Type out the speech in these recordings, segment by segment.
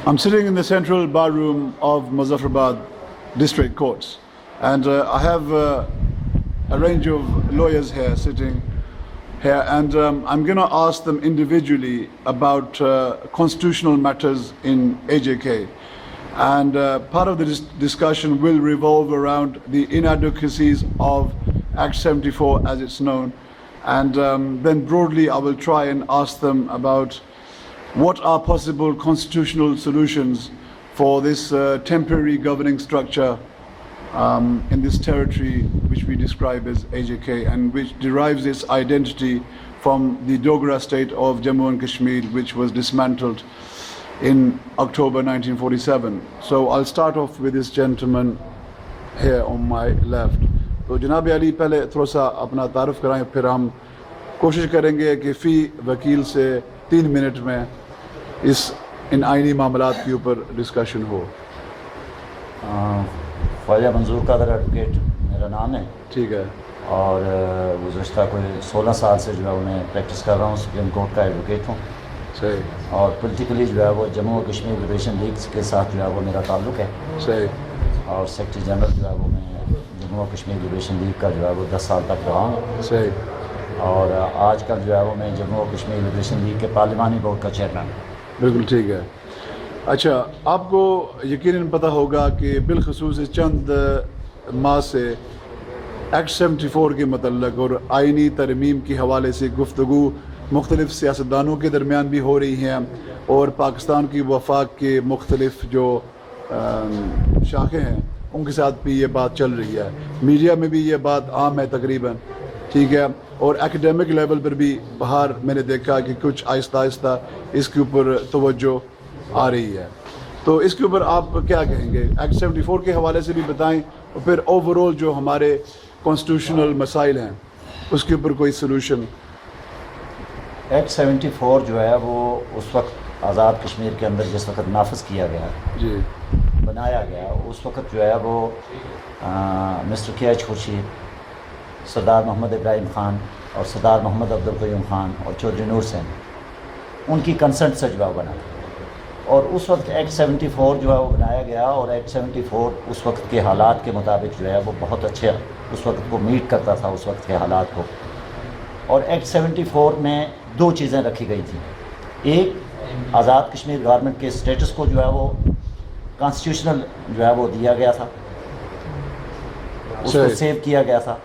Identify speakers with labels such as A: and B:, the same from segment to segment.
A: I'm sitting in the central bar room of Muzaffarabad district courts, and I have a range of lawyers here sitting here, and I'm going to ask them individually about constitutional matters in AJK. And part of the discussion will revolve around the inadequacies of Act 74 as it's known. And then broadly I will try and ask them about what are possible constitutional solutions for this temporary governing structure in this territory which we describe as AJK, and which derives its identity from the Dogra state of Jammu and Kashmir, which was dismantled in October 1947. So I'll start off with this gentleman here on my left. تو جناب علی پہلے تھوڑا سا اپنا تعارف کرائیں، پھر ہم کوشش کریں گے کہ فی وکیل سے 3 منٹ میں ان آئینی معاملات کے اوپر ڈسکشن ہو۔
B: خواجہ منظور قادر ایڈوکیٹ میرا نام ہے،
A: ٹھیک ہے،
B: اور گزشتہ کوئی 16 سال سے جو ہے میں پریکٹس کر رہا ہوں، سپریم کورٹ کا ایڈوکیٹ ہوں،
A: صحیح،
B: اور پولیٹیکلی جو ہے وہ جموں و کشمیر لبریشن لیگ کے ساتھ جو ہے وہ میرا تعلق ہے،
A: صحیح،
B: اور سیکرٹری جنرل جو ہے وہ میں جموں و کشمیر لبریشن لیگ کا جو ہے وہ 10 سال تک رہا ہوں،
A: صحیح،
B: اور آج کل جو ہے وہ میں جموں و کشمیر لبریشن لیگ کے پارلیمانی بورڈ کا چیئرمین ہوں۔
A: بالکل ٹھیک ہے۔ اچھا، آپ کو یقیناً پتہ ہوگا کہ بالخصوص چند ماہ سے ایکٹ 74 کے متعلق اور آئینی ترمیم کے حوالے سے گفتگو مختلف سیاستدانوں کے درمیان بھی ہو رہی ہیں، اور پاکستان کی وفاق کے مختلف جو شاخیں ہیں ان کے ساتھ بھی یہ بات چل رہی ہے، میڈیا میں بھی یہ بات عام ہے تقریباً، ٹھیک ہے، اور ایکڈیمک لیول پر بھی باہر میں نے دیکھا کہ کچھ آہستہ آہستہ اس کے اوپر توجہ آ رہی ہے۔ تو اس کے اوپر آپ کیا کہیں گے؟ ایکٹ 74 کے حوالے سے بھی بتائیں، اور پھر اوور آل جو ہمارے کانسٹیٹیوشنل مسائل ہیں اس کے اوپر کوئی سلوشن۔
B: ایکٹ 74 جو ہے وہ اس وقت آزاد کشمیر کے اندر جس وقت نافذ کیا گیا،
A: جی،
B: بنایا گیا، اس وقت جو ہے وہ مسٹر کے ایچ خورشید، سردار محمد ابراہیم خان اور سردار محمد عبدالقیوم خان اور چودھری نور سین، ان کی کنسنٹ سے جو ہے بنا، اور اس وقت ایکٹ 74 جو ہے وہ بنایا گیا، اور ایکٹ 74 اس وقت کے حالات کے مطابق جو ہے وہ بہت اچھے اس وقت کو میٹ کرتا تھا، اس وقت کے حالات کو۔ اور ایکٹ 74 میں 2 چیزیں رکھی گئی تھیں، ایک آزاد کشمیر گورنمنٹ کے اسٹیٹس کو جو ہے وہ کانسٹیٹیوشنل جو ہے وہ دیا گیا تھا، اس کو سیو کیا گیا تھا،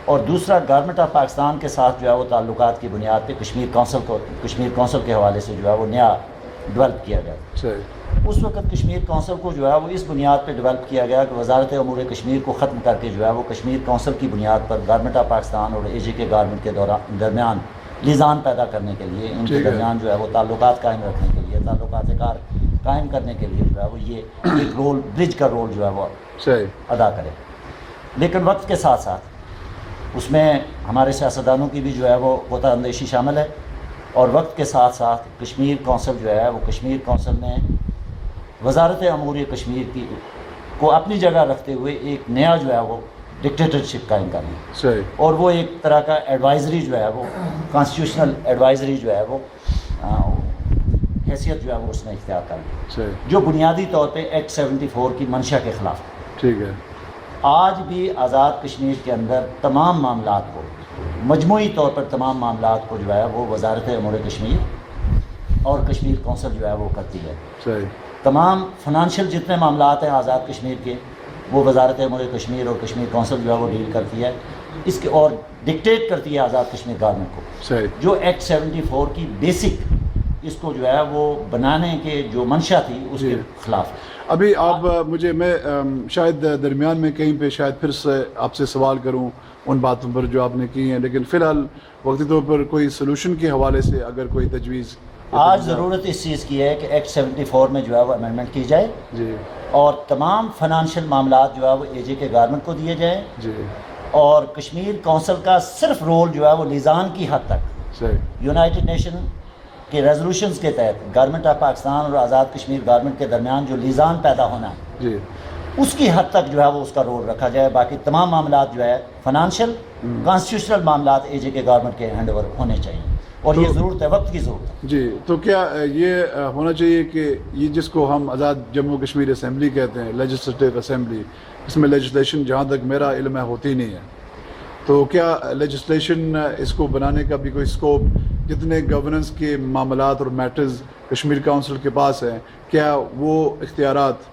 B: اور دوسرا گورنمنٹ آف پاکستان کے ساتھ جو ہے وہ تعلقات کی بنیاد پہ کشمیر کونسل کے حوالے سے جو ہے وہ نیا ڈیولپ کیا گیا۔ اس وقت کشمیر کونسل کو جو ہے وہ اس بنیاد پہ ڈیولپ کیا گیا کہ وزارت امور کشمیر کو ختم کر کے جو ہے وہ کشمیر کونسل کی بنیاد پر گورنمنٹ آف پاکستان اور AJK گورنمنٹ کے درمیان لیزان پیدا کرنے کے لیے، ان کے درمیان جو ہے وہ تعلقات قائم رکھنے کے لیے، تعلقات کار قائم کرنے کے لیے جو ہے وہ یہ ایک رول، برج کا رول جو ہے وہ ادا کرے۔ لیکن وقت کے ساتھ ساتھ اس میں ہمارے سیاستدانوں کی بھی جو ہے وہ کوتاہ اندیشی شامل ہے، اور وقت کے ساتھ ساتھ کشمیر کونسل جو ہے وہ کشمیر کونسل نے وزارت امور کشمیر کی کو اپنی جگہ رکھتے ہوئے ایک نیا جو ہے وہ ڈکٹیٹرشپ قائم کرنا، اور وہ ایک طرح کا ایڈوائزری جو ہے وہ کانسٹیٹیوشنل ایڈوائزری جو ہے وہ حیثیت جو ہے وہ اس نے اختیار کر لی، جو بنیادی طور پہ ایکٹ 74 کی منشا کے خلاف ہے۔
A: ٹھیک ہے،
B: آج بھی آزاد کشمیر کے اندر تمام معاملات کو، مجموعی طور پر تمام معاملات کو جو ہے وہ وزارت امور کشمیر اور کشمیر کونسل جو ہے وہ کرتی ہے۔ تمام فنانشل جتنے معاملات ہیں آزاد کشمیر کے، وہ وزارت امور کشمیر اور کشمیر کونسل جو ہے وہ ڈیل کرتی ہے اس کے، اور ڈکٹیٹ کرتی ہے آزاد کشمیر گورنمنٹ کو، جو ایکٹ 74 کی بیسک اس کو جو ہے وہ بنانے کے جو منشا تھی اس کے خلاف۔
A: ابھی آپ مجھے، میں شاید درمیان میں کہیں پہ شاید پھر سے آپ سے سوال کروں ان باتوں پر جو آپ نے کی ہیں، لیکن فی الحال وقتی طور پر کوئی سلوشن کے حوالے سے اگر کوئی تجویز
B: آج ضرورت اس چیز کی ہے کہ ایکٹ 74 میں جو ہے وہ امینڈمنٹ کی جائے،
A: جی، اور
B: تمام فنانشل معاملات جو ہے وہ AJK گورنمنٹ کو دیے جائیں،
A: جی،
B: اور کشمیر کونسل کا صرف رول جو ہے وہ لیزان کی حد تک یونائٹڈ نیشن کے ریزولوشنز کے تحت گورنمنٹ آف پاکستان اور آزاد کشمیر گورنمنٹ کے درمیان جو لیزان پیدا ہونا ہے،
A: جی،
B: اس کی حد تک جو ہے وہ اس کا رول رکھا جائے۔ باقی تمام معاملات جو ہے فنانشل کانسٹیٹیوشنل معاملات AJK گورنمنٹ کے ہینڈ اوور ہونے چاہیے۔ اور یہ ضرورت ہے، وقت کی ضرورت ہے.
A: جی، تو کیا یہ ہونا چاہیے کہ یہ جس کو ہم آزاد جموں کشمیر اسمبلی کہتے ہیں، لیجسلیٹو اسمبلی، اس میں لیجسلیشن جہاں تک میرا علم ہے ہوتی نہیں ہے، تو کیا لیجسلیشن اس کو بنانے کا بھی کوئی اسکوپ، جتنے گورننس کے معاملات اور میٹرز کشمیر کونسل کے پاس ہیں، کیا وہ اختیارات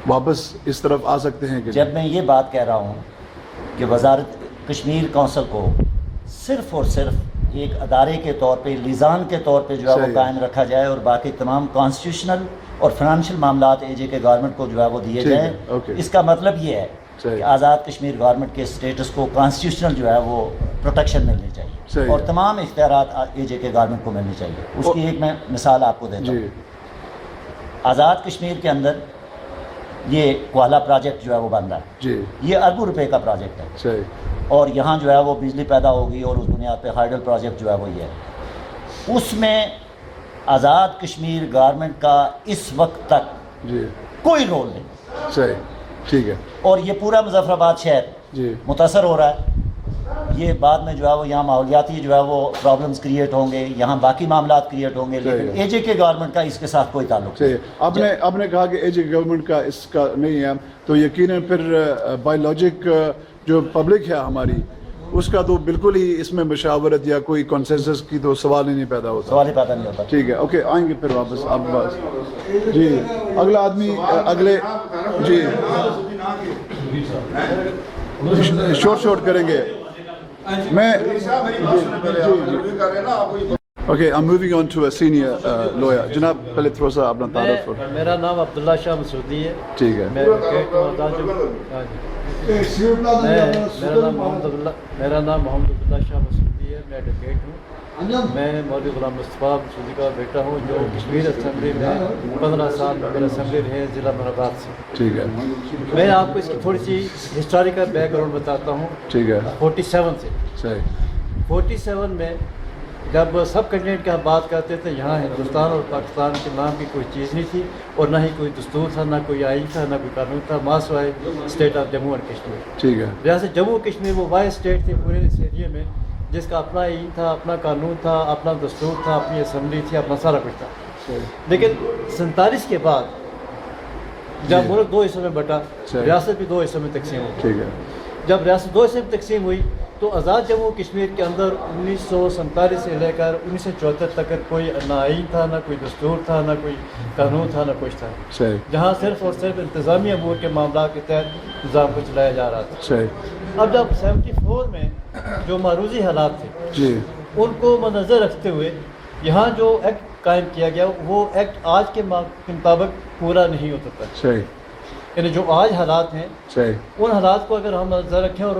A: واپس اس طرف آ سکتے ہیں کہ
B: جب میں یہ بات کہہ رہا ہوں کہ وزارت کشمیر کونسل کو صرف اور صرف ایک ادارے کے طور پہ، لیزان کے طور پہ جو ہے وہ قائم رکھا جائے اور باقی تمام کانسٹیٹیوشنل اور فنانشل معاملات اے جے کے گورنمنٹ کو جو ہے وہ دیے جائیں، اس کا مطلب یہ ہے کہ آزاد کشمیر گورنمنٹ کے اسٹیٹس کو کانسٹیٹیوشنل جو ہے وہ پروٹیکشن ملنی چاہیے اور تمام اختیارات اے جے کے گورنمنٹ کو ملنی چاہیے. اس کی ایک میں مثال آپ کو دیتا ہوں. آزاد کشمیر کے اندر یہ کوالہ پروجیکٹ جو ہے وہ بن رہا ہے، یہ اربوں روپے کا پروجیکٹ ہے، اور یہاں جو ہے وہ بجلی پیدا ہوگی اور اس بنیاد پہ ہائیڈل پروجیکٹ جو ہے وہ یہ ہے. اس میں آزاد کشمیر گورنمنٹ کا اس وقت تک کوئی رول نہیں.
A: صحیح، ٹھیک ہے.
B: اور یہ پورا مظفر آباد شہر متاثر ہو رہا ہے. یہ بعد میں جو ہے وہ یہاں ماحولیاتی جو ہے وہ پرابلمز کریٹ ہوں گے، یہاں باقی معاملات کریٹ ہوں گے، لیکن اے جے کے گورنمنٹ کا اس کے ساتھ کوئی تعلق نہیں.
A: آپ نے کہا کہ اے جے گورنمنٹ کا اس کا نہیں ہے، تو یقیناً پھر بایولوجک جو پبلک ہے ہماری، اس کا تو بالکل ہی اس میں مشاورت یا کوئی کنسنسس کی تو سوال ہی نہیں پیدا ہوتا.
B: سوال ہی پیدا نہیں ہوتا.
A: ٹھیک ہے، اوکے، آئیں گے پھر واپس آپ بس. جی، اگلا آدمی، اگلے، جی شورٹ کریں گے. میں okay, I'm moving on to a senior lawyer. جناب پہلے تھوڑا سا اپنا تعارف.
C: میرا نام عبداللہ شاہ مسعودی ہے.
A: ٹھیک ہے.
C: میرا نام محمد عبداللہ شاہ مسعودی ہے. میں ایڈوکیٹ ہوں. میں مولوی غلام مصطفیٰ مسعودی کا بیٹا ہوں، جو کشمیر اسمبلی میں 15 سال ممبر اسمبلی رہے ضلع مرباط سے.
A: ٹھیک ہے.
C: میں آپ کو اس کی تھوڑی سی ہسٹوریکل بیک گراؤنڈ بتاتا ہوں.
A: ٹھیک ہے.
C: 47 سے.
A: صحیح.
C: 47 میں جب سب کنٹیننٹ کی ہم بات کرتے تھے، یہاں ہندوستان اور پاکستان کے نام کی کوئی چیز نہیں تھی، اور نہ ہی کوئی دستور تھا، نہ کوئی آئین تھا، نہ کوئی قانون تھا، ماسوائے state of Jammu and Kashmir.
A: ٹھیک ہے.
C: ریاست جموں کشمیر وہ واحد اسٹیٹ تھی پورے اس ایریے میں جس کا اپنا آئین تھا، اپنا قانون تھا، اپنا دستور تھا، اپنی اسمبلی تھی، اپنا سارا کچھ تھا. لیکن 47 کے بعد جب ملک 2 حصوں میں بٹا، ریاست بھی 2 حصوں میں تقسیم ہوئی.
A: ٹھیک ہے.
C: جب ریاست 2 حصوں میں تقسیم ہوئی تو آزاد جموں کشمیر کے اندر 1947 سے لے کر 1974 تک کوئی نہ آئین تھا، نہ کوئی دستور تھا، نہ کوئی قانون تھا، نہ کچھ تھا. جہاں صرف اور صرف انتظامی امور کے معاملات کے تحت نظام کو چلایا جا رہا تھا. اب جب 74 میں جو معروضی حالات تھے ان کو مدنظر رکھتے ہوئے یہاں جو ایکٹ قائم کیا گیا، وہ ایکٹ آج کے مطابق پورا نہیں ہوتا تھا. یعنی جو آج حالات ہیں ان حالات کو اگر ہم نظر رکھیں اور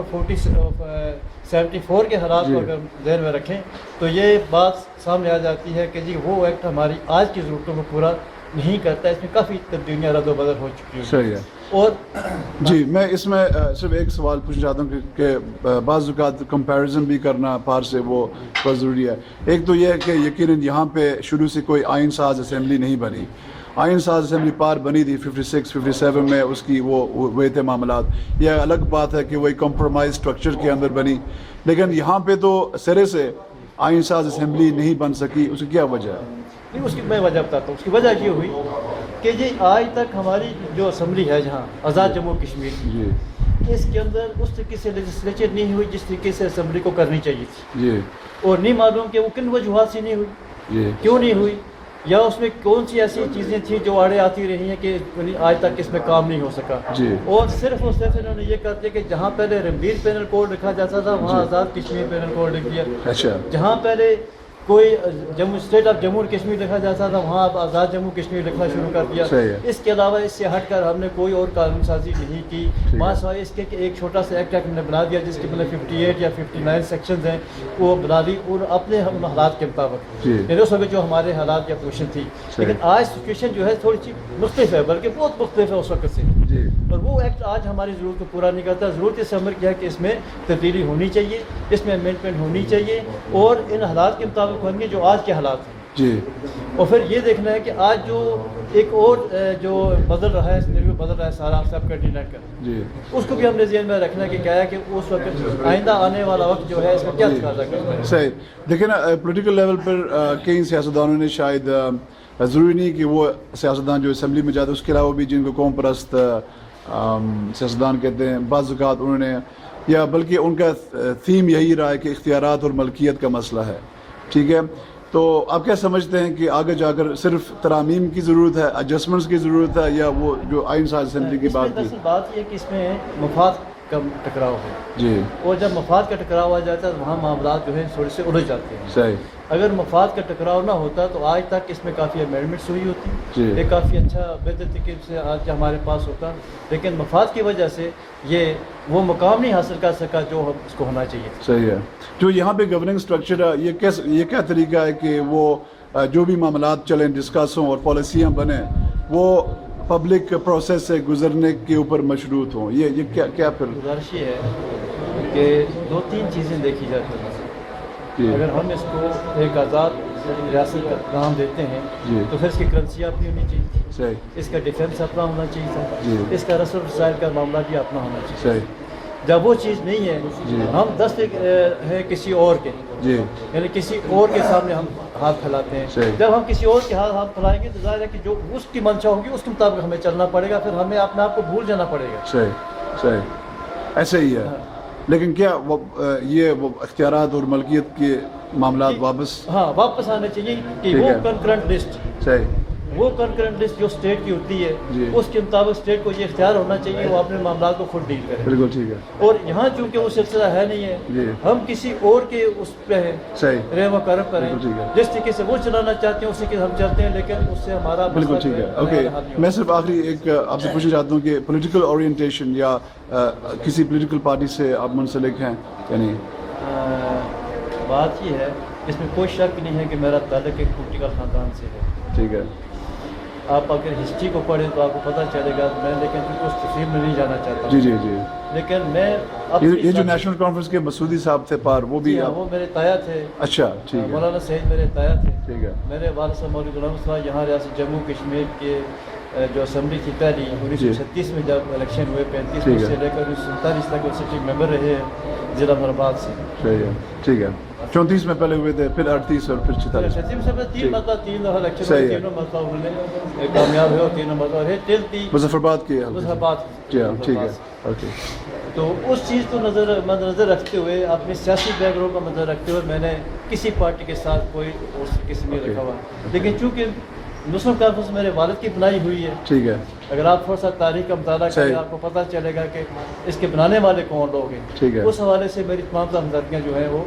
C: 74 کے حالات کو اگر ذہن میں رکھیں تو یہ بات سامنے آ جاتی ہے کہ جی وہ ایکٹ ہماری آج کی ضرورتوں کو پورا نہیں کرتا. اس میں کافی تبدیلیاں رد و بدل ہو چکی ہیں.
A: صحیح ہے.
C: اور
A: جی، میں اس میں صرف ایک سوال پوچھنا چاہتا ہوں کہ بعض اوقات کمپیریزن بھی کرنا پار سے وہ بہت ضروری ہے. ایک تو یہ ہے کہ یقیناً یہاں پہ شروع سے کوئی آئین ساز اسمبلی نہیں بنی. آئین ساز اسمبلی پار بنی تھی 56 57 میں، اس کی وہ تھے معاملات. یہ الگ بات ہے کہ وہ ایک کمپرومائز اسٹرکچر کے اندر بنی، لیکن یہاں پہ تو سرے سے آئین ساز اسمبلی نہیں بن سکی. اس کی کیا وجہ ہے؟
C: اس کی میں وجہ بتاتا ہوں. اس کی وجہ یہ ہوئی کہ یہ آج تک ہماری جو اسمبلی ہے جہاں آزاد جموں کشمیر، اس کے اندر اس طریقے سے لیجسلیچر نہیں ہوئی جس طریقے سے اسمبلی کو کرنی چاہیے تھی. اور نہیں معلوم کہ وہ کن وجوہات سے نہیں ہوئی، کیوں نہیں ہوئی، یا اس میں کون سی ایسی چیزیں تھیں جو آڑے آتی رہی ہیں کہ آج تک اس میں کام نہیں ہو سکا. اور صرف انہوں نے یہ کر دیا کہ جہاں پہلے رنبیر پینل کوڈ رکھا جاتا تھا وہاں آزاد کشمیر پینل کوڈ رکھ دیا. جہاں پہلے کوئی state of Jammu and Kashmir لکھا جاتا تھا وہاں آپ آزاد جموں کشمیر لکھنا شروع کر دیا. اس کے علاوہ اس سے ہٹ کر ہم نے کوئی اور قانون سازی نہیں کی، ماں سوائے اس کے کہ ایک چھوٹا سا ایکٹ ہم نے بنا دیا جس کے مطلب 58 یا 59 سیکشنز ہیں وہ بنا دی، اور اپنے ہم حالات کے مطابق یعنی اس وقت جو ہمارے حالات یا پوزیشن تھی. لیکن آج سچویشن جو ہے تھوڑی سی مختلف ہے، بلکہ بہت مختلف ہے اس وقت سے. اور وہ ایکٹ آج ہماری ضرورت کو پورا نہیں کرتا. ضرورت اس عمر کی ہے کہ اس میں تبدیلی ہونی چاہیے، اس میں امینڈمنٹ ہونی چاہیے، اور ان حالات کے مطابق ہوں گے جو آج کے حالات ہیں.
A: جی
C: اور پھر یہ دیکھنا ہے کہ آج جو ایک اور جو بدل رہا ہے سینیریو بدل رہا ہے سارا سب کنٹیننٹ کا
A: جی
C: اس کو بھی ہم نے ذہن میں رکھنا ہے کہ کیا ہے کہ اس وقت آئندہ آنے والا وقت جو ہے اس کا کیا تقاضا کرتا ہے.
A: صحیح. دیکھیں نا پولیٹیکل لیول پر کئی سیاستدانوں نے شاید ضروری نہیں کہ وہ سیاستدان جو اسمبلی میں جاتے ہیں اس کے علاوہ بھی جن کو قوم پرست سیاستدان کہتے ہیں بعض اوقات انہوں نے یا بلکہ ان کا تھیم یہی رہا ہے کہ اختیارات اور ملکیت کا مسئلہ ہے. ٹھیک ہے, تو آپ کیا سمجھتے ہیں کہ آگے جا کر صرف ترامیم کی ضرورت ہے, ایڈجسٹمنٹس کی ضرورت ہے, یا وہ جو آئین ساز اسمبلی کی بات کی؟
C: بات یہ کہ اس میں مفاد کا ٹکراؤ ہے
A: جی,
C: اور جب مفاد کا ٹکراؤ آ جاتا ہے تو وہاں معاملات جو ہیں تھوڑے سے الجھ جاتے ہیں.
A: صحیح.
C: اگر مفاد کا ٹکراؤ نہ ہوتا تو آج تک اس میں کافی امینڈمنٹس ہوئی ہوتی,
A: جی,
C: ایک کافی اچھا بہتر طریقے سے آج ہمارے پاس ہوتا, لیکن مفاد کی وجہ سے یہ وہ مقام نہیں حاصل کر سکا جو اس کو ہونا چاہیے.
A: صحیح ہے. جو یہاں پہ گورننگ اسٹرکچر ہے یہ کیا طریقہ ہے کہ وہ جو بھی معاملات چلیں ڈسکس ہوں اور پالیسیاں بنیں وہ پبلک پروسیس سے گزرنے کے اوپر مشروط ہوں؟ یہ کیا پھر
C: گزارش یہ ہے کہ 2-3 چیزیں دیکھی جاتی ہیں. اگر ہم اس کو ایک آزاد ریاست کا نام دیتے ہیں تو پھر اس کی کرنسی اپنی ہونی چاہیے تھی, اس کا ڈیفینس اپنا ہونا چاہیے تھا, اس کا رسم وسائل کا معاملہ بھی اپنا ہونا چاہیے. جب وہ چیز نہیں ہے ہم دست ہے کسی اور کے, یعنی کسی اور کے سامنے ہم ہاتھ پھیلاتے ہیں. جب ہم کسی اور کے ہاتھ پھیلائیں گے تو ظاہر ہے کہ جو اس کی منشا ہوگی اس کے مطابق ہمیں چلنا پڑے گا, پھر ہمیں اپنے آپ کو بھول جانا پڑے گا.
A: صحیح, ایسے ہی ہے. لیکن کیا یہ وہ اختیارات اور ملکیت کے معاملات
C: واپس آنے چاہیے کہ وہ کنکرنٹ لسٹ,
A: صحیح,
C: وہ کنکرنٹ لسٹ جو اسٹیٹ کی ہوتی ہے اس کے مطابق اسٹیٹ کو یہ اختیار ہونا چاہیے وہ اپنے معاملات کو خود ڈیل کرے.
A: بالکل ٹھیک ہے.
C: اور یہاں چونکہ وہ سلسلہ ہے نہیں ہے, ہم کسی اور کے اس پہ رحم و کرم کریں, جس طریقے سے وہ چلانا چاہتے ہیں اسی کے ہم چلتے ہیں, لیکن اس سے ہمارا
A: بالکل ٹھیک ہے. اوکے, میں صرف آخری ایک آپ سے پوچھنا چاہتا ہوں کہ پولیٹیکل اورینٹیشن یا کسی پولیٹیکل پارٹی سے آپ منسلک ہیں یا نہیں؟
C: بات یہ ہے اس میں کوئی شک نہیں ہے کہ میرا تعلق ایک پولیٹیکل خاندان سے ہے.
A: ٹھیک ہے.
C: آپ اگر ہسٹری کو پڑھیں تو آپ کو پتہ چلے گا, میں لیکن اس تفصیل میں نہیں جانا چاہتا.
A: جی,
C: لیکن میں
A: یہ جو نیشنل کانفرنس کے مسعودی صاحب تھے پار وہ بھی
C: وہ میرے تایا تھے.
A: اچھا, ٹھیک ہے.
C: مولانا سعید میرے تایا تھے.
A: ٹھیک ہے.
C: میرے والد صاحب مولوی غلام صاحب یہاں ریاست جموں کشمیر کے جو اسمبلی تھی پہلی 1936 میں جب الیکشن ہوئے 35 سے لے کر 1947 تک وہ سٹنگ ممبر رہے ہیں ضلع مرباد سے.
A: صحیح ہے, ٹھیک ہے. 34 میں پہلے ہوئے تھے, پھر 38 اور پھر 46.
C: 3 دفعہ الیکشن ہوئے, تینوں مرتبہ انہوں نے کامیاب ہوئے اور تینوں مرتبہ رہے.
A: مظفرآباد کے
C: مظفرآباد.
A: ٹھیک ہے. اوکے.
C: تو اس چیز کو مد نظر رکھتے ہوئے اپنے سیاسی بیک گراؤنڈ کا مد رکھتے ہوئے میں نے کسی پارٹی کے ساتھ کوئی اس قسم میں رکھا ہوا. لیکن چونکہ مسلم کانفرنس میرے والد کی بنائی ہوئی ہے,
A: ٹھیک ہے,
C: اگر آپ تھوڑا سا تاریخ کا مطالعہ کریں آپ کو پتہ چلے گا کہ اس کے بنانے والے کون لوگ ہیں.
A: ٹھیک ہے.
C: اس حوالے سے میری تمام ہمدردیاں جو ہیں وہ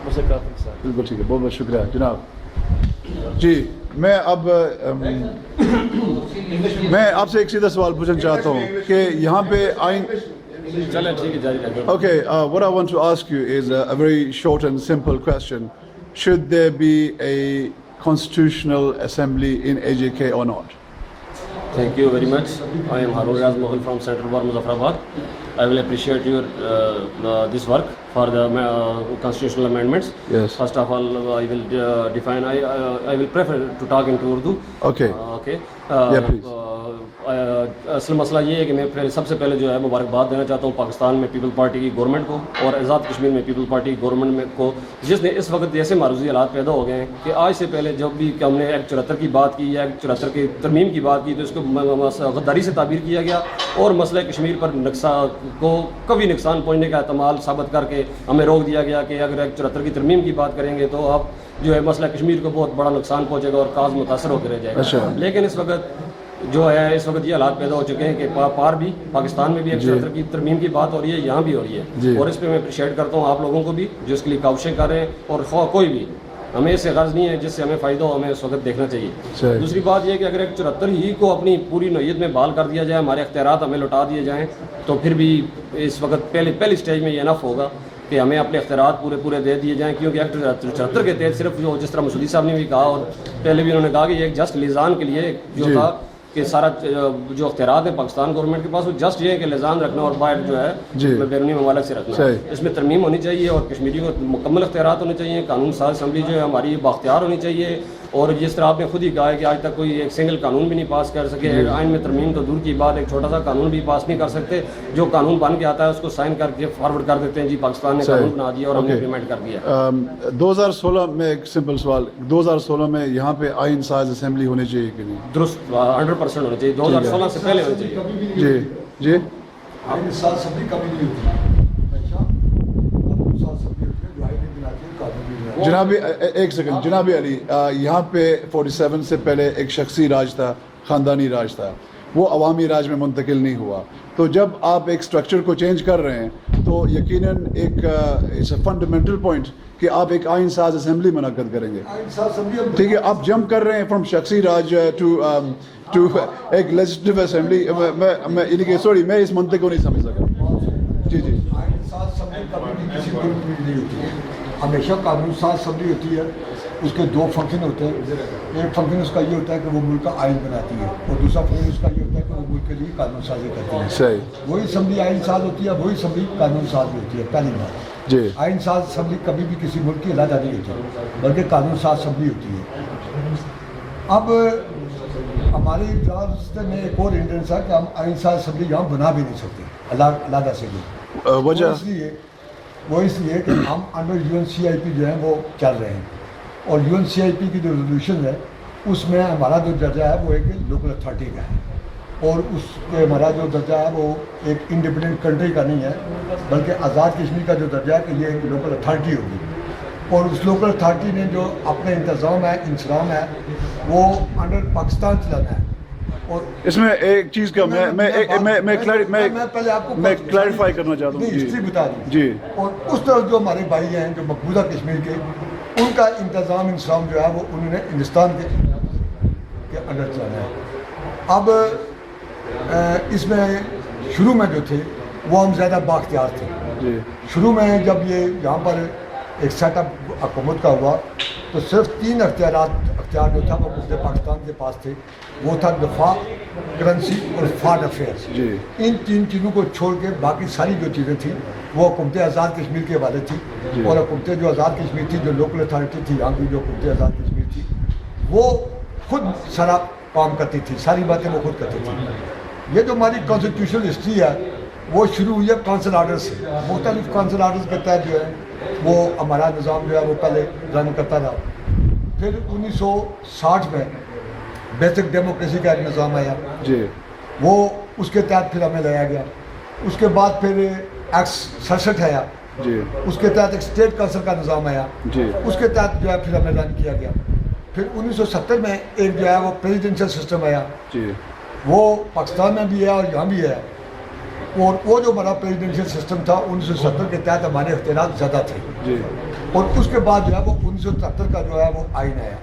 C: مسلم کانفرنس سے.
A: بالکل ٹھیک ہے, بہت بہت شکریہ جناب. جی, میں اب میں آپ سے ایک سیدھا سوال پوچھنا چاہتا ہوں کہ یہاں پہ آئین Okay, what I want to ask you is a very short and simple question. Should there be a constitutional assembly in AJK or not?
D: Thank you very much. I am Harun Riaz Mughal from Central Bar Muzaffarabad. I will appreciate your this work for the constitutional amendments.
A: Yes.
D: First of all, I will define. I will prefer to talk into Urdu.
A: Okay.
D: Okay.
A: Yeah, please.
D: اصل مسئلہ یہ ہے کہ میں سب سے پہلے جو ہے مبارکباد دینا چاہتا ہوں پاکستان میں پیپل پارٹی کی گورنمنٹ کو اور آزاد کشمیر میں پیپل پارٹی کی گورنمنٹ کو, جس نے اس وقت ایسے معروضی حالات پیدا ہو گئے ہیں کہ آج سے پہلے جب بھی ہم نے ایکٹ 74 کی بات کی یا ایکٹ 74 کی ترمیم کی بات کی تو اس کو غداری سے تعبیر کیا گیا اور مسئلہ کشمیر پر کبھی نقصان پہنچنے کا احتمال ثابت کر کے ہمیں روک دیا گیا کہ اگر ایکٹ 74 کی ترمیم کی بات کریں گے تو آپ جو ہے مسئلہ کشمیر کو بہت بڑا نقصان پہنچے گا اور کاز متاثر ہو کے رہ جائے گا. لیکن اس وقت یہ حالات پیدا ہو چکے ہیں کہ پار بھی پاکستان میں بھی ایک 74 کی ترمیم کی بات ہو رہی ہے, یہاں بھی ہو رہی ہے, اور اس پہ میں اپریشیٹ کرتا ہوں آپ لوگوں کو بھی جو اس کے لیے کاوشیں کر رہے ہیں, اور کوئی بھی ہمیں اس سے غرض نہیں ہے جس سے ہمیں فائدہ ہو, ہمیں اس وقت دیکھنا چاہیے. دوسری بات یہ کہ اگر ایک 74 ہی کو اپنی پوری نوعیت میں بحال کر دیا جائے, ہمارے اختیارات ہمیں لوٹا دیے جائیں, تو پھر بھی اس وقت پہلی سٹیج میں یہ انف ہوگا کہ ہمیں اپنے اختیارات پورے دے دیے جائیں, کیونکہ ایکٹ 74 کے تحت صرف جو جس طرح مسعودی صاحب نے بھی کہا اور پہلے بھی انہوں نے کہا کہ یہ ایک جسٹ لیزان کے لیے جو تھا کہ سارا جو اختیارات ہیں پاکستان گورنمنٹ کے پاس وہ جسٹ یہ ہے کہ لیزان رکھنا اور باہر جو ہے بیرونی ممالک سے رکھنا. اس میں ترمیم ہونی چاہیے اور کشمیری کو مکمل اختیارات ہونے چاہیے, قانون ساز اسمبلی جو ہے ہماری بااختیار ہونی چاہیے اور جس طرح آپ نے خود ہی کہا ہے کہ آج تک کوئی ایک سنگل قانون بھی نہیں پاس کر سکے, آئین میں ترمیم تو دور کی بات, ایک چھوٹا سا قانون بھی پاس نہیں کر سکتے. جو قانون بن کے آتا ہے اس کو سائن کر کے فارورڈ کر دیتے ہیں, جی پاکستان نے قانون بنا دیا اور ہم نے امپلیمنٹ کر دیا.
A: 2016 میں ایک سمپل سوال, 2016 میں یہاں پہ آئین ساز اسمبلی ہونی چاہیے کہ نہیں؟
D: درست 100% ہونا چاہیے, 2016 سے پہلے ہونا چاہیے.
A: جی جی
E: آئین ساز اسمبلی کبھی نہیں ہوتی, قانون ساز اسمبلی ہوتی ہے جو آئین نہیں بناتی ہے, قانون نہیں بناتی.
A: جنابی ایک سیکنڈ, جنابی علی, یہاں پہ 47 سے پہلے ایک شخصی راج تھا, خاندانی راج تھا, وہ عوامی راج میں منتقل نہیں ہوا. تو جب آپ ایک سٹرکچر کو چینج کر رہے ہیں تو یقیناً ایک فنڈامنٹل پوائنٹ کہ آپ ایک آئین ساز اسمبلی منعقد کریں گے.
E: آئین ساز اسمبلی ہم
A: ٹھیک ہے, آپ جمپ کر رہے ہیں فرام شخصی راج ٹو ایک لیجسلیٹو اسمبلی. میں سوری, میں اس منطق کو نہیں سمجھ سکا. جی جی
E: آئین ساز اسمبلی کبھی بھی کسی ملک میں نہیں ہوتی ہے, ہمیشہ قانون ساز اسمبلی ہوتی ہے. اس کے دو فنکشن ہوتے ہیں, ایک فنکشن اس کا یہ ہوتا ہے کہ وہ ملک کا آئین بناتی ہے, اور دوسرا فنکشن اس کا یہ ہوتا ہے کہ وہ ملک کے لیے قانون سازی کرتی ہے.
A: صحیح.
E: وہی اسمبلی آئین ساز ہوتی ہے, وہی اسمبلی قانون ساز بھی ہوتی ہے. پہلی بات,
A: جی
E: آئین ساز اسمبلی کبھی بھی کسی ملک کی علیحدہ نہیں ہوتی, بلکہ قانون ساز اسمبلی ہوتی ہے. اب ہمارے راستے میں ایک اور ہنڈرنس ہے کہ ہم آئین ساز اسمبلی یہاں بنا بھی نہیں سکتے علیحدہ سے بھی.
A: وجہ
E: وہ اس لیے کہ ہم انڈر UNCIP جو ہے وہ چل رہے ہیں, اور UNCIP کی جو ریزولوشن ہے اس میں ہمارا جو درجہ ہے وہ ایک لوکل اتھارٹی کا ہے, اور اس کے ہمارا جو درجہ ہے وہ ایک انڈیپینڈنٹ کنٹری کا نہیں ہے, بلکہ آزاد کشمیر کا جو درجہ ہے کہ یہ ایک لوکل اتھارٹی ہوگی. اور اس لوکل اتھارٹی نے جو اپنے انتظام ہے, انسلام ہے, وہ انڈر پاکستان چلانا ہے. اور
A: اس میں ایک چیز کا میں کلیریفائی کرنا چاہتا ہوں.
E: ہسٹری بتا دوں.
A: جی.
E: اور اس طرف جو ہمارے بھائی ہیں جو مقبوضہ کشمیر کے, ان کا انتظام انسلام جو ہے وہ انہوں نے ہندوستان کے انڈر چلانا ہے. اب اس میں شروع میں جو تھے وہ ہم زیادہ بااختیار تھے.
A: جی.
E: شروع میں جب یہ یہاں پر ایک سیٹ اپ حکومت کا ہوا تو صرف 3 اختیار جو تھا وہ پورے پاکستان کے پاس تھے. وہ تھا دفاع, کرنسی اور فارن افیئرس.
A: جی.
E: ان 3 چیزوں کو چھوڑ کے باقی ساری جو چیزیں تھیں وہ حکومت آزاد کشمیر کے حوالے تھی.
A: جی.
E: اور حکومت جو آزاد کشمیر تھی, جو لوکل اتھارٹی تھی یہاں کی, جو حکومت آزاد کشمیر تھی, وہ خود سارا کام کرتی تھی, ساری باتیں وہ خود کرتی تھی. یہ جو ہماری کانسٹیٹیوشنل ہسٹری ہے وہ شروع ہوئی ہے کونسل آرڈر سے. مختلف کونسل آرڈرز کے تحت جو ہے وہ ہمارا نظام جو ہے وہ پہلے رن کرتا رہا. پھر 1960 میں بیسک ڈیموکریسی کا ایک نظام آیا.
A: جی.
E: وہ اس کے تحت پھر ہمیں لایا گیا. اس کے بعد پھر ایکٹ 67 آیا.
A: جی.
E: اس کے تحت ایک اسٹیٹ کونسل کا نظام آیا.
A: جی.
E: اس کے تحت جو ہے پھر ہمیں رن کیا گیا. پھر 1970 میں ایک جو ہے وہ پریزیڈنشل سسٹم آیا.
A: جی.
E: وہ پاکستان میں بھی ہے اور یہاں بھی ہے. اور وہ جو ہمارا پریزیڈنشل سسٹم تھا 1970 کے تحت ہمارے اختیارات زیادہ تھے.
A: جی.
E: اور اس کے بعد جو ہے وہ 1973 کا جو ہے وہ آئین آیا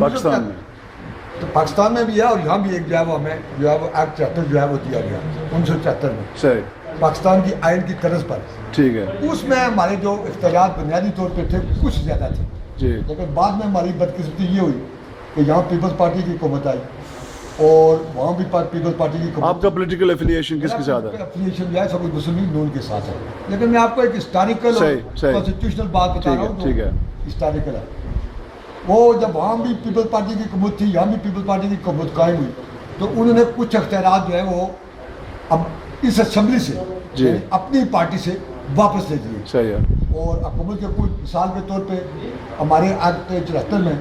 A: پاکستان میں.
E: تو پاکستان میں بھی ہے اور یہاں بھی ایک جو ہے وہ ہمیں جو ہے وہ ایکٹ 74 جو ہے وہ دیا گیا 1974 میں
A: صحیح.
E: پاکستان کی آئین کی طرز پر.
A: ٹھیک ہے.
E: اس میں ہمارے جو اختیارات بنیادی طور پہ تھے کچھ زیادہ تھے.
A: جی.
E: لیکن بعد میں ہماری بدقسمتی یہ ہوئی کہ یہاں پیپلز پارٹی کی حکومت آئی اور وہاں بھی پیپلز پارٹی کی حکومت.
A: آپ کا پولیٹیکل افیلیشن کس کے ساتھ ہے؟
E: افیلیشن جو ہے سب مسلم لیگ نون کے ساتھ ہے. لیکن میں آپ کو ایک ہسٹوریکل اور کانسٹیٹیوشنل بات بتا رہا ہوں.
A: ٹھیک ہے.
E: ہسٹوریکل ہے. وہ جب وہاں بھی پیپلز پارٹی کی حکومت تھی, یہاں بھی پیپلز پارٹی کی حکومت قائم ہوئی, تو انہوں نے کچھ اختیارات جو ہے وہ اب اس اسمبلی سے
A: جی.
E: اپنی پارٹی سے واپس لے دیے.
A: صحیح ہے.
E: اور حکومت کے کچھ مثال کے طور پہ ہمارے ایکٹ 74 میں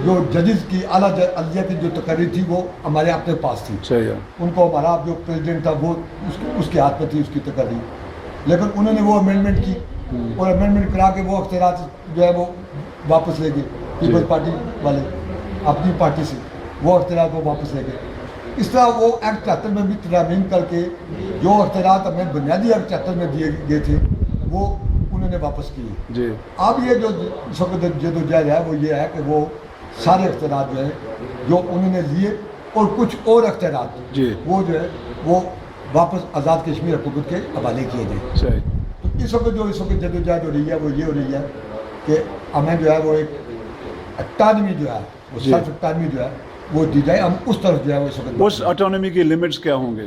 E: جو ججز کی اعلیٰ عدلیہ کی جو تقرری تھی وہ ہمارے اپنے پاس تھی.
A: صحیح ہے.
E: ان کو ہمارا جو پریزیڈنٹ تھا وہ اس کے ہاتھ میں تھی اس کی تقرری. لیکن انہوں نے وہ امینڈمنٹ کی اور امینڈمنٹ کرا کے وہ اختیارات جو ہے وہ واپس لے گئے. پیپلز پارٹی والے اپنی پارٹی سے وہ اختیارات کو واپس لے گئے. اس طرح وہ ایکٹ 74 میں بھی ترامیم کر کے جو اختیارات ہمیں بنیادی ایکٹ 74 میں دیے گئے تھے وہ انہوں نے واپس کیے.
A: جی.
E: اب یہ جو اس وقت جدوجہد ہے وہ یہ ہے کہ وہ سارے اختیارات جو ہیں جو انہوں نے لیے اور کچھ اور اختیارات
A: جی.
E: وہ جو ہے وہ واپس آزاد کشمیر حکومت کے حوالے کیے گئے.
A: صحیح.
E: تو اس وقت جدوجہد ہو رہی ہے وہ یہ ہو رہی ہے کہ ہمیں جو ہے وہ ایک اٹانمی جو ہے وہ سیلف اٹانمی جو ہے وہ دی جائے. ہم اس طرف جو ہے وہ اس وقت
A: اس اٹانومی کی لمٹس کیا ہوں گے؟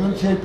E: UNCIP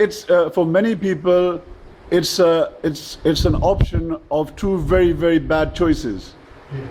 A: It's for many people it's an option of 2 very very bad choices,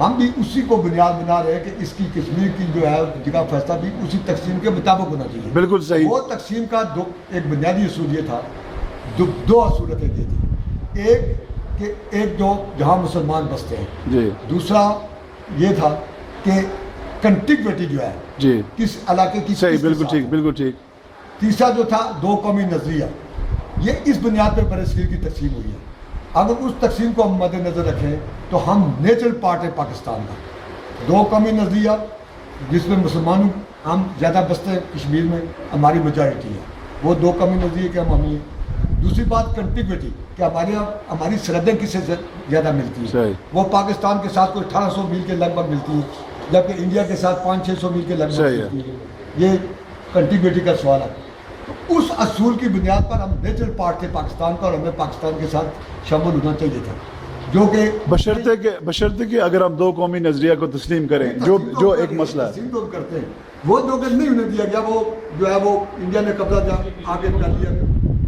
E: ہم بھی اسی کو بنیاد بنا رہے ہیں کہ اس کی کشمیر کی جو ہے جگہ فیصلہ بھی اسی تقسیم کے مطابق ہونا چاہیے.
A: بالکل صحیح.
E: وہ تقسیم کا ایک بنیادی اصول یہ تھا, دو اصولتیں یہ تھی. ایک کہ ایک جو جہاں مسلمان بستے ہیں
A: جی,
E: دوسرا یہ تھا کہ کنٹیگوٹی جو ہے
A: جی
E: کس علاقے کی
A: صحیح,
E: کس کے
A: بالکل
E: ساتھ
A: ٹھیک,
E: ہے.
A: بالکل ٹھیک.
E: تیسرا جو تھا دو قومی نظریہ, یہ اس بنیاد پہ برصغیر کی تقسیم ہوئی ہے. اگر اس تقسیم کو ہم مد نظر رکھیں تو ہم نیچرل پارٹ ہے پاکستان کا. دو قومی نظریہ جس میں مسلمانوں ہم زیادہ بستے ہیں کشمیر میں, ہماری میجارٹی ہے, وہ دو قومی نظریے کے ہم حامی ہیں. دوسری بات کنٹیگوٹی کہ ہماری سرحدیں کس سے زیادہ ملتی ہیں.
A: صحیح.
E: وہ پاکستان کے ساتھ کوئی 1800 میل کے لگ بھگ ملتی ہے, جبکہ انڈیا کے ساتھ 500-600 میل کے لگ بھگ
A: صحیح ہے.
E: ملتی ہے. یہ کنٹیگوٹی کا سوال ہے. اس اصول کی بنیاد پر ہم نیچرل پارٹ تھے پاکستان کا, اور ہمیں پاکستان کے ساتھ شامل ہونا چاہیے تھا, جو کہ
A: بشرطے کہ اگر ہم دو قومی نظریہ کو تسلیم کریں, جو ایک مسئلہ ہے.
E: تسلیم تو ہم کرتے ہیں, وہ دو کہ نہیں انہیں دیا گیا. وہ جو ہے وہ انڈیا نے قبضہ آگے کر لیا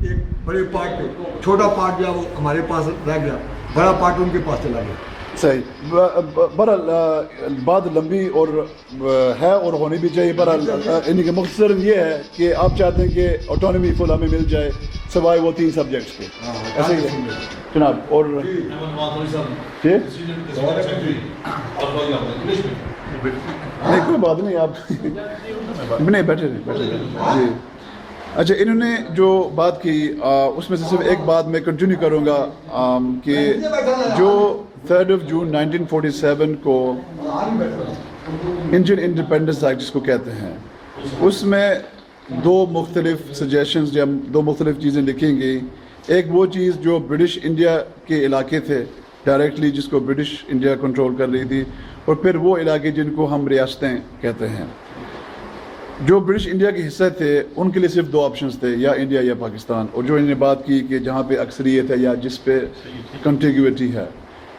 E: ایک بڑے پارٹ پہ, چھوٹا پارٹ جو ہے وہ ہمارے پاس رہ گیا, بڑا پارٹ ان کے پاس چلا گیا.
A: صحیح. بہرحال بات لمبی اور ہے اور ہونی بھی چاہیے. بہرحال ان کے مختصر یہ ہے کہ آپ چاہتے ہیں کہ آٹونومی فل ہمیں مل جائے سوائے وہ 3 سبجیکٹس کے, ایسے ہی ہے جناب. اور جی نہیں کوئی بات نہیں, آپ نہیں بیٹھے رہے. جی اچھا, انہوں نے جو بات کی اس میں سے صرف ایک بات میں کنٹینیو کروں گا کہ جو 3 جون 1947 کو انڈین انڈیپینڈنس ایکٹ جس کو کہتے ہیں, اس میں 2 مختلف سجیشنز یا 2 مختلف چیزیں لکھیں گی. ایک وہ چیز جو برٹش انڈیا کے علاقے تھے ڈائریکٹلی, جس کو برٹش انڈیا کنٹرول کر رہی تھی, اور پھر وہ علاقے جن کو ہم ریاستیں کہتے ہیں. جو برٹش انڈیا کے حصے تھے ان کے لیے صرف 2 آپشنز تھے, یا انڈیا یا پاکستان. اور جو انہوں نے بات کی کہ جہاں پہ اکثریت ہے یا جس پہ کنٹیگوٹی ہے.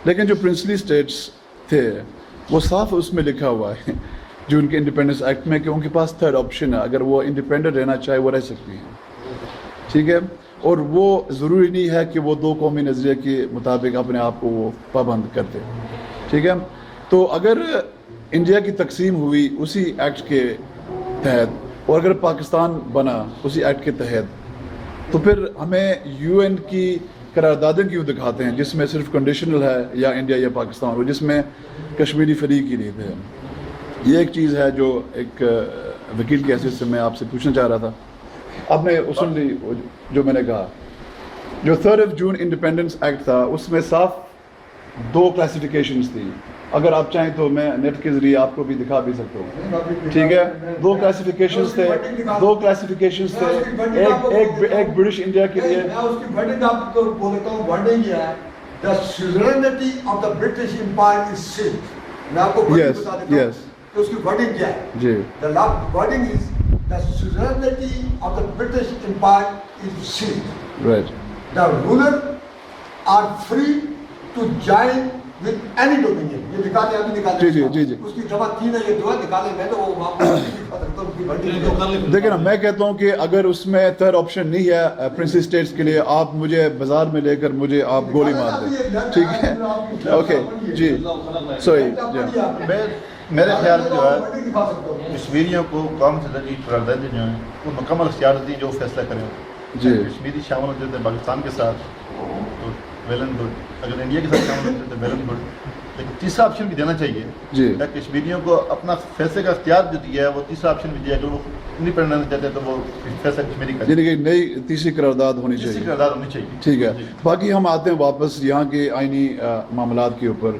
A: لیکن جو پرنسلی اسٹیٹس تھے وہ صاف اس میں لکھا ہوا ہے جو ان کے انڈیپینڈنس ایکٹ میں, کہ ان کے پاس 3rd آپشن ہے. اگر وہ انڈیپینڈنٹ رہنا چاہے وہ رہ سکتی ہیں, ٹھیک ہے. اور وہ ضروری نہیں ہے کہ وہ 2 قومی نظریے کے مطابق اپنے آپ کو وہ پابند کرتے, ٹھیک ہے. تو اگر انڈیا کی تقسیم ہوئی اسی ایکٹ کے تحت, اور اگر پاکستان بنا اسی ایکٹ کے تحت, تو پھر ہمیں UN کی قراردادیں کیوں دکھاتے ہیں جس میں صرف کنڈیشنل ہے یا انڈیا یا پاکستان, اور جس میں کشمیری فریق کی لیتے ہیں. یہ ایک چیز ہے جو ایک وکیل کی حیثیت سے میں آپ سے پوچھنا چاہ رہا تھا. اب میں سن لی جو میں نے کہا. جو 3 جون انڈیپینڈنس ایکٹ تھا اس میں صاف 2 کلاسیفیکیشنز تھی. اگر آپ چاہیں تو میں نیٹ کے ذریعے آپ کو بھی دکھا بھی سکتا ہوں, ٹھیک ہے. 2 کلاسیفیکیشنز تھے, 2 کلاسیفیکیشنز تھے. ایک برٹش انڈیا کے لیے,
E: میں اس کی ورڈنگ آپ کو بولتا ہوں. ورڈنگ یہ ہے the sovereignty of the British Empire is sealed. میں آپ کو ورڈنگ بتا دیتا ہوں کہ اس کی ورڈنگ کیا ہے.
A: جی
E: wording is the sovereignty of the British Empire is sealed.
A: Right.
E: The ruler are free to join with any dominion. یہ نکالے ابھی نکالے.
A: جی
E: اس کی جمع 3 ہے, یہ 2 ہے, نکالے. میں تو وہ آپ کو دکھا سکتا ہوں کہ ورڈنگ.
A: دیکھیں نا, میں کہتا ہوں کہ اگر اس میں 3rd آپشن نہیں ہے پرنسلی اسٹیٹس کے لیے, آپ مجھے بازار میں لے کر مجھے آپ گولی مار دیں, ٹھیک ہے. اوکے جی سوری.
F: میرے خیال جو ہے کشمیریوں کو قوم سے لگی قراردادیں جو ہیں وہ مکمل اختیار دی جو فیصلہ کریں.
A: جی
F: کشمیری شامل ہوتے تھے پاکستان کے ساتھ تو ویل اینڈ گڈ, اگر انڈیا کے ساتھ شامل ہوتے تھے ویل اینڈ گڈ. لیکن تیسرا آپشن بھی دینا چاہیے.
A: جی
F: کشمیریوں کو اپنا فیصلے کا اختیار جو دیا ہے وہ تیسرا آپشن بھی دیا. اگر وہ انڈیپینڈنس چاہتے ہیں تو وہ فیصلہ کشمیری کا,
A: یعنی کہ نئی تیسری قرارداد ہونی
F: تیسری
A: چاہیے.
F: قرارداد ہونی چاہیے.
A: ٹھیک ہے. باقی ہم آتے ہیں واپس یہاں کے آئینی معاملات کے اوپر.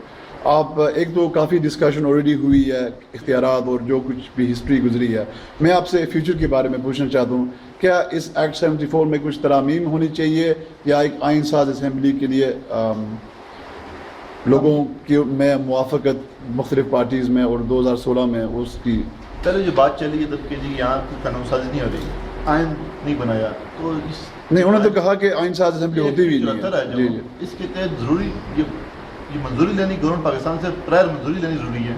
A: آپ ایک تو کافی ڈسکشن آلریڈی ہوئی ہے اختیارات اور جو کچھ بھی ہسٹری گزری ہے. میں آپ سے فیوچر کے بارے میں پوچھنا چاہتا ہوں, کیا اس ایکٹ 74 میں کچھ ترامیم ہونی چاہیے, یا ایک آئین ساز اسمبلی کے لیے لوگوں کی میں موافقت مختلف پارٹیز میں اور 2016 میں اس کی
F: پہلے جو بات چلی ہے تب کہ جی یہاں کوئی قانون سازی نہیں ہو رہی, آئین نہیں بنایا, تو
A: نہیں, انہوں نے تو کہا کہ آئین ساز اسمبلی ہوتی بھی نہیں ہے. جی جی
F: اس کے تحت ضروری یہ منظوری لینی گورنمنٹ پاکستان سے پرائر منظوری لینی ضروری ہے.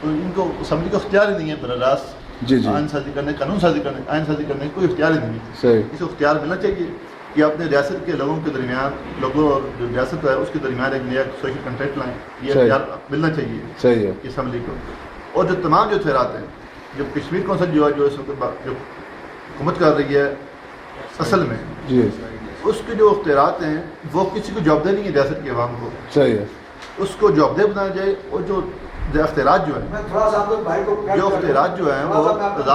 F: تو ان کو اسمبلی کو اختیار ہی نہیں ہے براہ راست
A: جی جی
F: آئین سازی کرنے, قانون سازی کرنے, آئین سازی کرنے کوئی اختیار ہی نہیں ہے.
A: صحیح.
F: اس کو اختیار ملنا چاہیے کہ اپنے ریاست کے لوگوں کے درمیان لوگوں اور جو ریاست ہے اس کے درمیان ایک نیا سوشل کنٹریکٹ لائیں. یہ
A: صحیح.
F: اختیار ملنا چاہیے
A: صحیح ہے.
F: اسمبلی کو. اور جو تمام جو اختیارات ہیں جو کشمیر کونسل جو ہے جو اس وقت جو حکومت کر رہی ہے اصل میں
A: جی
F: اس کے جو اختیارات ہیں وہ کسی کو جواب دہ نہیں ہے ریاست کے عوام کو.
A: صحیح ہے.
F: اس کو جواب دہ بنایا جائے. اور جو اختیارات جو ہیں جو اختیارات جو ہیں وہ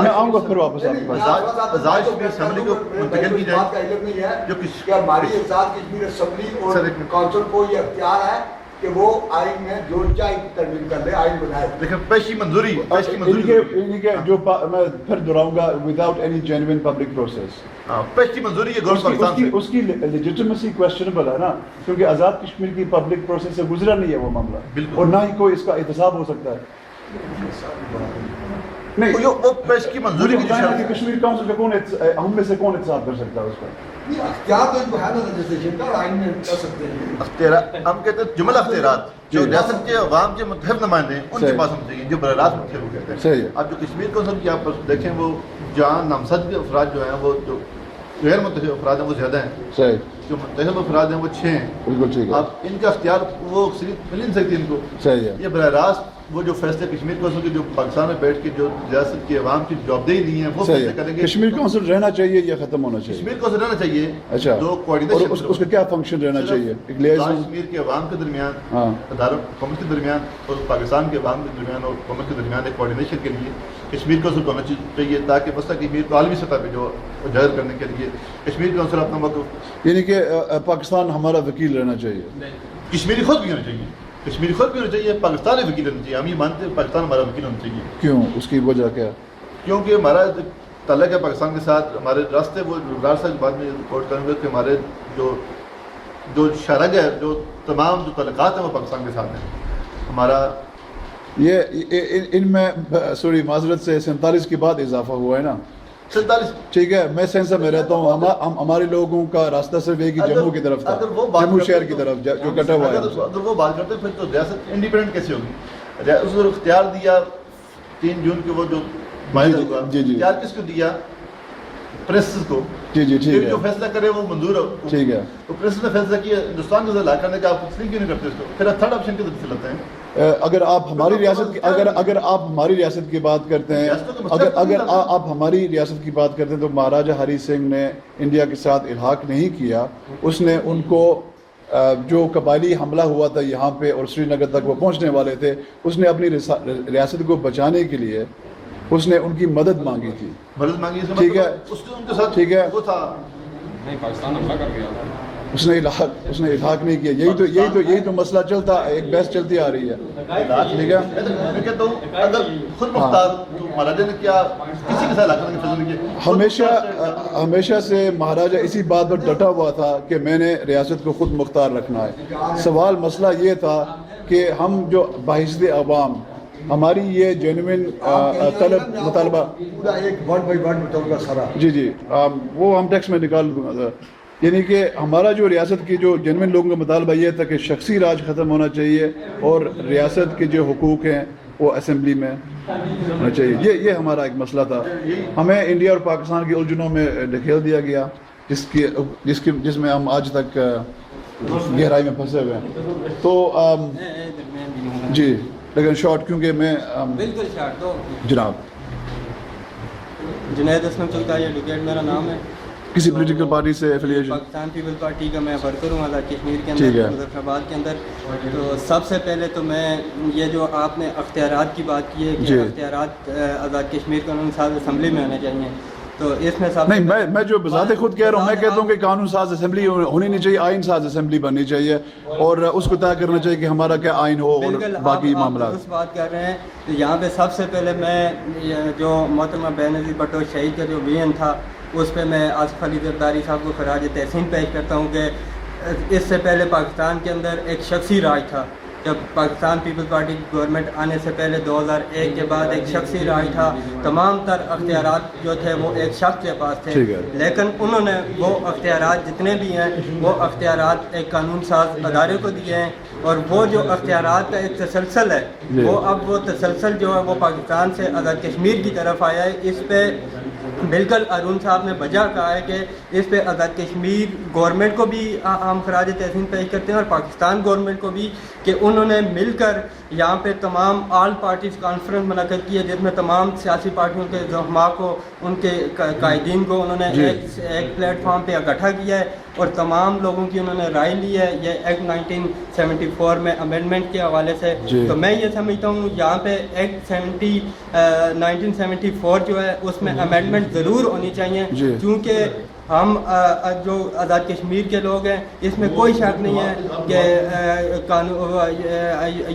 A: میں آؤں گا پھر واپس آپ کے پاس.
F: آزاد کشمیر اسمبلی کو منتقل کی جائے جو
E: ہماری آزاد کشمیر اسمبلی اور
F: سر، ایک منٹ.
E: کونسل کو یہ اختیار ہے کہ وہ آئین میں جو چاہے ترمیم کر لے, آئین بنائے.
F: لیکن پیشی منظوری
A: ان کے جو میں پھر دہراؤں گا without any genuine public process.
F: پیشی منظوری یہ گورنمنٹ پاکستان
A: اس کی لیجٹمیسی کویسچنبل ہے نا, کیونکہ آزاد کشمیر کی پبلک پروسیس سے گزرا نہیں ہے وہ معاملہ,
F: بالکل.
A: اور نہ ہی کوئی اس کا احتساب ہو سکتا ہے. نہیں
F: سے وہ پیش کی منظوری کی جو
A: بتائیں نا
F: شرط
A: کہ کشمیر کونسل کا کون ہم میں سے کون احتساب کر سکتا ہے اس کا؟
E: اختیار تو ان کو ہے نا لیجسلیشن کا, آئین میں کر سکتے ہیں.
F: اختیارات ہم کہتے ہیں جملہ اختیارات جو ریاست کے عوام کے منتخب نمائندے ہیں ان کے پاس ہونے چاہیے جو براہ راست منتخب ہو کہتے ہیں.
A: صحیح ہے.
F: اب جو کشمیر کونسل کی آپ دیکھیں وہ جہاں نامزد افراد جو ہیں وہ جو غیر منتخب افراد ہیں وہ زیادہ ہیں,
A: صحیح,
F: جو منتخب افراد ہیں وہ 6 ہیں.
A: بالکل ٹھیک ہے.
F: اب ان کا اختیار وہ اکثریت مل نہیں سکتی ان کو.
A: صحیح ہے.
F: یہ براہ راست وہ جو فیصلے کشمیر کونسل کے جو پاکستان میں بیٹھ کے جو ریاست کے عوام کی جوابدہی نہیں ہے وہ
A: صحیح
F: فیصلے
A: ہے.
F: کریں گے.
A: کشمیر کونسل رہنا چاہیے یا ختم ہونا چاہیے؟
F: کشمیر کونسل رہنا چاہیے.
A: اچھا,
F: دو
A: اور
F: کوآرڈینیشن
A: اس کا کیا فنکشن رہنا چاہیے؟ ایک لیزن
F: کشمیر کے عوام کے درمیان,
A: ہاں,
F: اداروں حکومت کے درمیان اور پاکستان کے عوام کے درمیان اور حکومت کے درمیان ایک کوآرڈینیشن کے لیے کشمیر کونسل کو ہونا چاہیے تاکہ مسئلہ کشمیر کو عالمی سطح پہ جو اجاگر کرنے کے لیے کشمیر کونسل اپنا موقف,
A: یعنی کہ پاکستان ہمارا وکیل رہنا چاہیے.
F: کشمیری خود بھی ہونا چاہیے, کشمیری خود بھی ہونا چاہیے, پاکستان میں وکیل ہونا چاہیے. ہم یہ مانتے ہیں پاکستان ہمارا وکیل ہونا چاہیے.
A: کیوں, اس کی وجہ کیا؟
F: کیونکہ ہمارا تعلق ہے پاکستان کے ساتھ. ہمارے راستے وہ روزگار سے بعد میں رپورٹ کریں گے کہ ہمارے جو شرگ ہے جو تمام جو تعلقات ہیں وہ پاکستان کے ساتھ ہیں. ہمارا
A: یہ ان میں سوری معذرت سے 47 کے بعد اضافہ ہوا ہے نا.
F: 47
A: ٹھیک ہے, میں سینسر میں رہتا ہوں, ہمارے لوگوں کا راستہ صرف ایک ہی جموں کی طرف تھا, جموں شہر کی طرف جو کٹا ہوا ہے.
F: اگر وہ بات کرتے پھر تو ریاست انڈیپینڈنٹ کیسے ہوگی؟ اس کو اختیار دیا 3 جون کے وہ جو معاہدہ ہوا, اختیار کس کو دیا؟ پریسز کو.
A: جی جی ٹھیک ہے,
F: جو فیصلہ کرے وہ منظور ہو.
A: ٹھیک ہے.
F: تو پریس نے فیصلہ کیا ہندوستان کو لا کرنے کا, آپ تسلیم کیوں نہیں کرتے اس کو؟ پھر آپ تھرڈ آپشن کی طرف سے لیتے ہیں.
A: اگر آپ ہماری ریاست کی اگر آپ ہماری ریاست کی بات کرتے ہیں, اگر آپ ہماری ریاست کی بات کرتے ہیں تو مہاراجہ ہری سنگھ نے انڈیا کے ساتھ الحاق نہیں کیا. اس نے ان کو جو قبائلی حملہ ہوا تھا یہاں پہ اور سری نگر تک وہ پہنچنے والے تھے, اس نے اپنی ریاست کو بچانے کے لیے اس نے ان کی مدد مانگی تھی.
F: مدد مانگی,
A: ٹھیک ہے,
F: ان کے ساتھ
A: ٹھیک ہے,
F: وہ تھا
D: نہیں پاکستان حملہ کر گیا تھا,
A: اس نے الحاق نہیں کیا. یہی تو مسئلہ چلتا, ایک بحث چلتی آ رہی ہے. ٹھیک ہے,
F: میں کہتا ہوں اگر خود مختار تو مہاراجہ نے کیا کسی کے ساتھ علاقہ نہیں فیصلہ کیا.
A: ہمیشہ سے مہاراجہ اسی بات پر ڈٹا ہوا تھا کہ میں نے ریاست کو خود مختار رکھنا ہے. سوال مسئلہ یہ تھا کہ ہم جو بحیثیت عوام ہماری یہ جینوئن طلب مطالبہ
E: پورا ایک ورڈ بائی ورڈ مطالبہ سارا,
A: جی جی وہ ہم ٹیکس میں نکال دوں گا. یعنی کہ ہمارا جو ریاست کی جو جینوئن لوگوں کا مطالبہ یہ تھا کہ شخصی راج ختم ہونا چاہیے اور ریاست کے جو حقوق ہیں وہ اسمبلی میں ہونا چاہیے. یہ ہمارا ایک مسئلہ تھا. ہمیں انڈیا اور پاکستان کی الجھنوں میں ڈھکیل دیا گیا جس میں ہم آج تک گہرائی میں پھنسے ہوئے ہیں. تو جی لیکن شارٹ, کیونکہ میں
G: بالکل شارٹ دو.
A: جناب
G: جنید اسلم چلتا ہے, ایڈوکیٹ میرا نام ہے.
A: کسی پولیٹیکل پارٹی سے ایفیلیشن؟
G: پاکستان پیپل پارٹی کا میں ورکر ہوں آزاد کشمیر کے اندر, مظفر آباد کے اندر. تو سب سے پہلے تو میں یہ جو آپ نے اختیارات کی بات کی ہے کہ اختیارات آزاد کشمیر قانون ساز اسمبلی میں ہونے چاہیے, تو اس میں سب
A: نہیں, میں جو بذات خود کہہ رہا ہوں, میں کہتا ہوں کہ قانون ساز اسمبلی ہونی نہیں چاہیے, آئین ساز اسمبلی بننی چاہیے اور اس کو طے کرنا چاہیے کہ ہمارا کیا آئین ہو اور باقی معاملات.
G: اس بات کر رہے ہیں تو یہاں پہ سب سے پہلے میں جو محترمہ بینظیر بھٹو شہید کا جو وین تھا اس پہ میں آصف علی زرداری صاحب کو خراج تحسین پیش کرتا ہوں کہ اس سے پہلے پاکستان کے اندر ایک شخصی راج تھا. جب پاکستان پیپل پارٹی کی گورنمنٹ آنے سے پہلے 2001 کے بعد ایک شخصی راج تھا. تمام تر اختیارات جو تھے وہ ایک شخص کے پاس تھے, لیکن انہوں نے وہ اختیارات جتنے بھی ہیں وہ اختیارات ایک قانون ساز ادارے کو دیے ہیں, اور وہ جو اختیارات کا ایک تسلسل ہے وہ اب وہ تسلسل جو ہے وہ پاکستان سے آزاد کشمیر کی طرف آیا ہے. اس پہ بالکل ارون صاحب نے وجہ کہا ہے کہ اس پہ آزاد کشمیر گورنمنٹ کو بھی ہم خراج تحسین پیش کرتے ہیں اور پاکستان گورنمنٹ کو بھی کہ انہوں نے مل کر یہاں پہ تمام آل پارٹیز کانفرنس منعقد کی ہے جس میں تمام سیاسی پارٹیوں کے زعماء کو ان کے قائدین کو انہوں نے ایک پلیٹ فارم پہ اکٹھا کیا ہے اور تمام لوگوں کی انہوں نے رائے لی ہے یہ ایکٹ 1974 میں امینڈمنٹ کے حوالے سے. تو میں یہ سمجھتا ہوں یہاں پہ ایکٹ 1974 جو ہے اس میں امینڈمنٹ ضرور ہونی چاہیے کیونکہ ہم جو آزاد کشمیر کے لوگ ہیں اس میں کوئی شک نہیں ہے کہ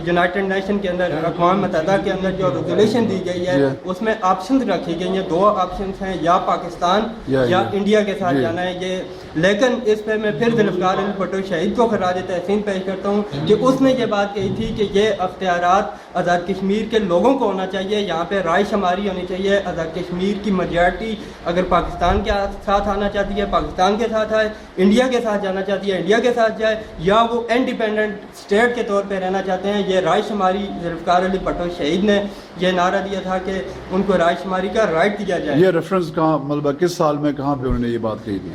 G: یونائٹڈ نیشن کے اندر اقوام متحدہ کے اندر جو ریزولوشن دی گئی ہے اس میں آپشنز رکھی گئی ہیں. 2 آپشنز ہیں یا پاکستان یا انڈیا کے ساتھ جانا ہے یہ. لیکن اس پہ میں پھر ذوالفقار علی بھٹو شہید کو خراج تحسین پیش کرتا ہوں کہ اس نے یہ بات کہی تھی کہ یہ اختیارات آزاد کشمیر کے لوگوں کو ہونا چاہیے. یہاں پہ رائے شماری ہونی چاہیے. آزاد کشمیر کی میجارٹی اگر پاکستان کے ساتھ آنا چاہتی ہے پاکستان کے ساتھ آئے, انڈیا کے ساتھ جانا چاہتی ہے انڈیا کے ساتھ جائے, یا وہ انڈیپینڈنٹ اسٹیٹ کے طور پہ رہنا چاہتے ہیں. یہ رائے شماری ذوالفقار علی بھٹو شہید نے یہ نعرہ دیا تھا کہ ان کو رائے شماری کا رائٹ دیا جائے.
A: یہ ریفرنس کہاں مطلب کس سال میں کہاں پہ انہوں نے یہ بات کہی تھی؟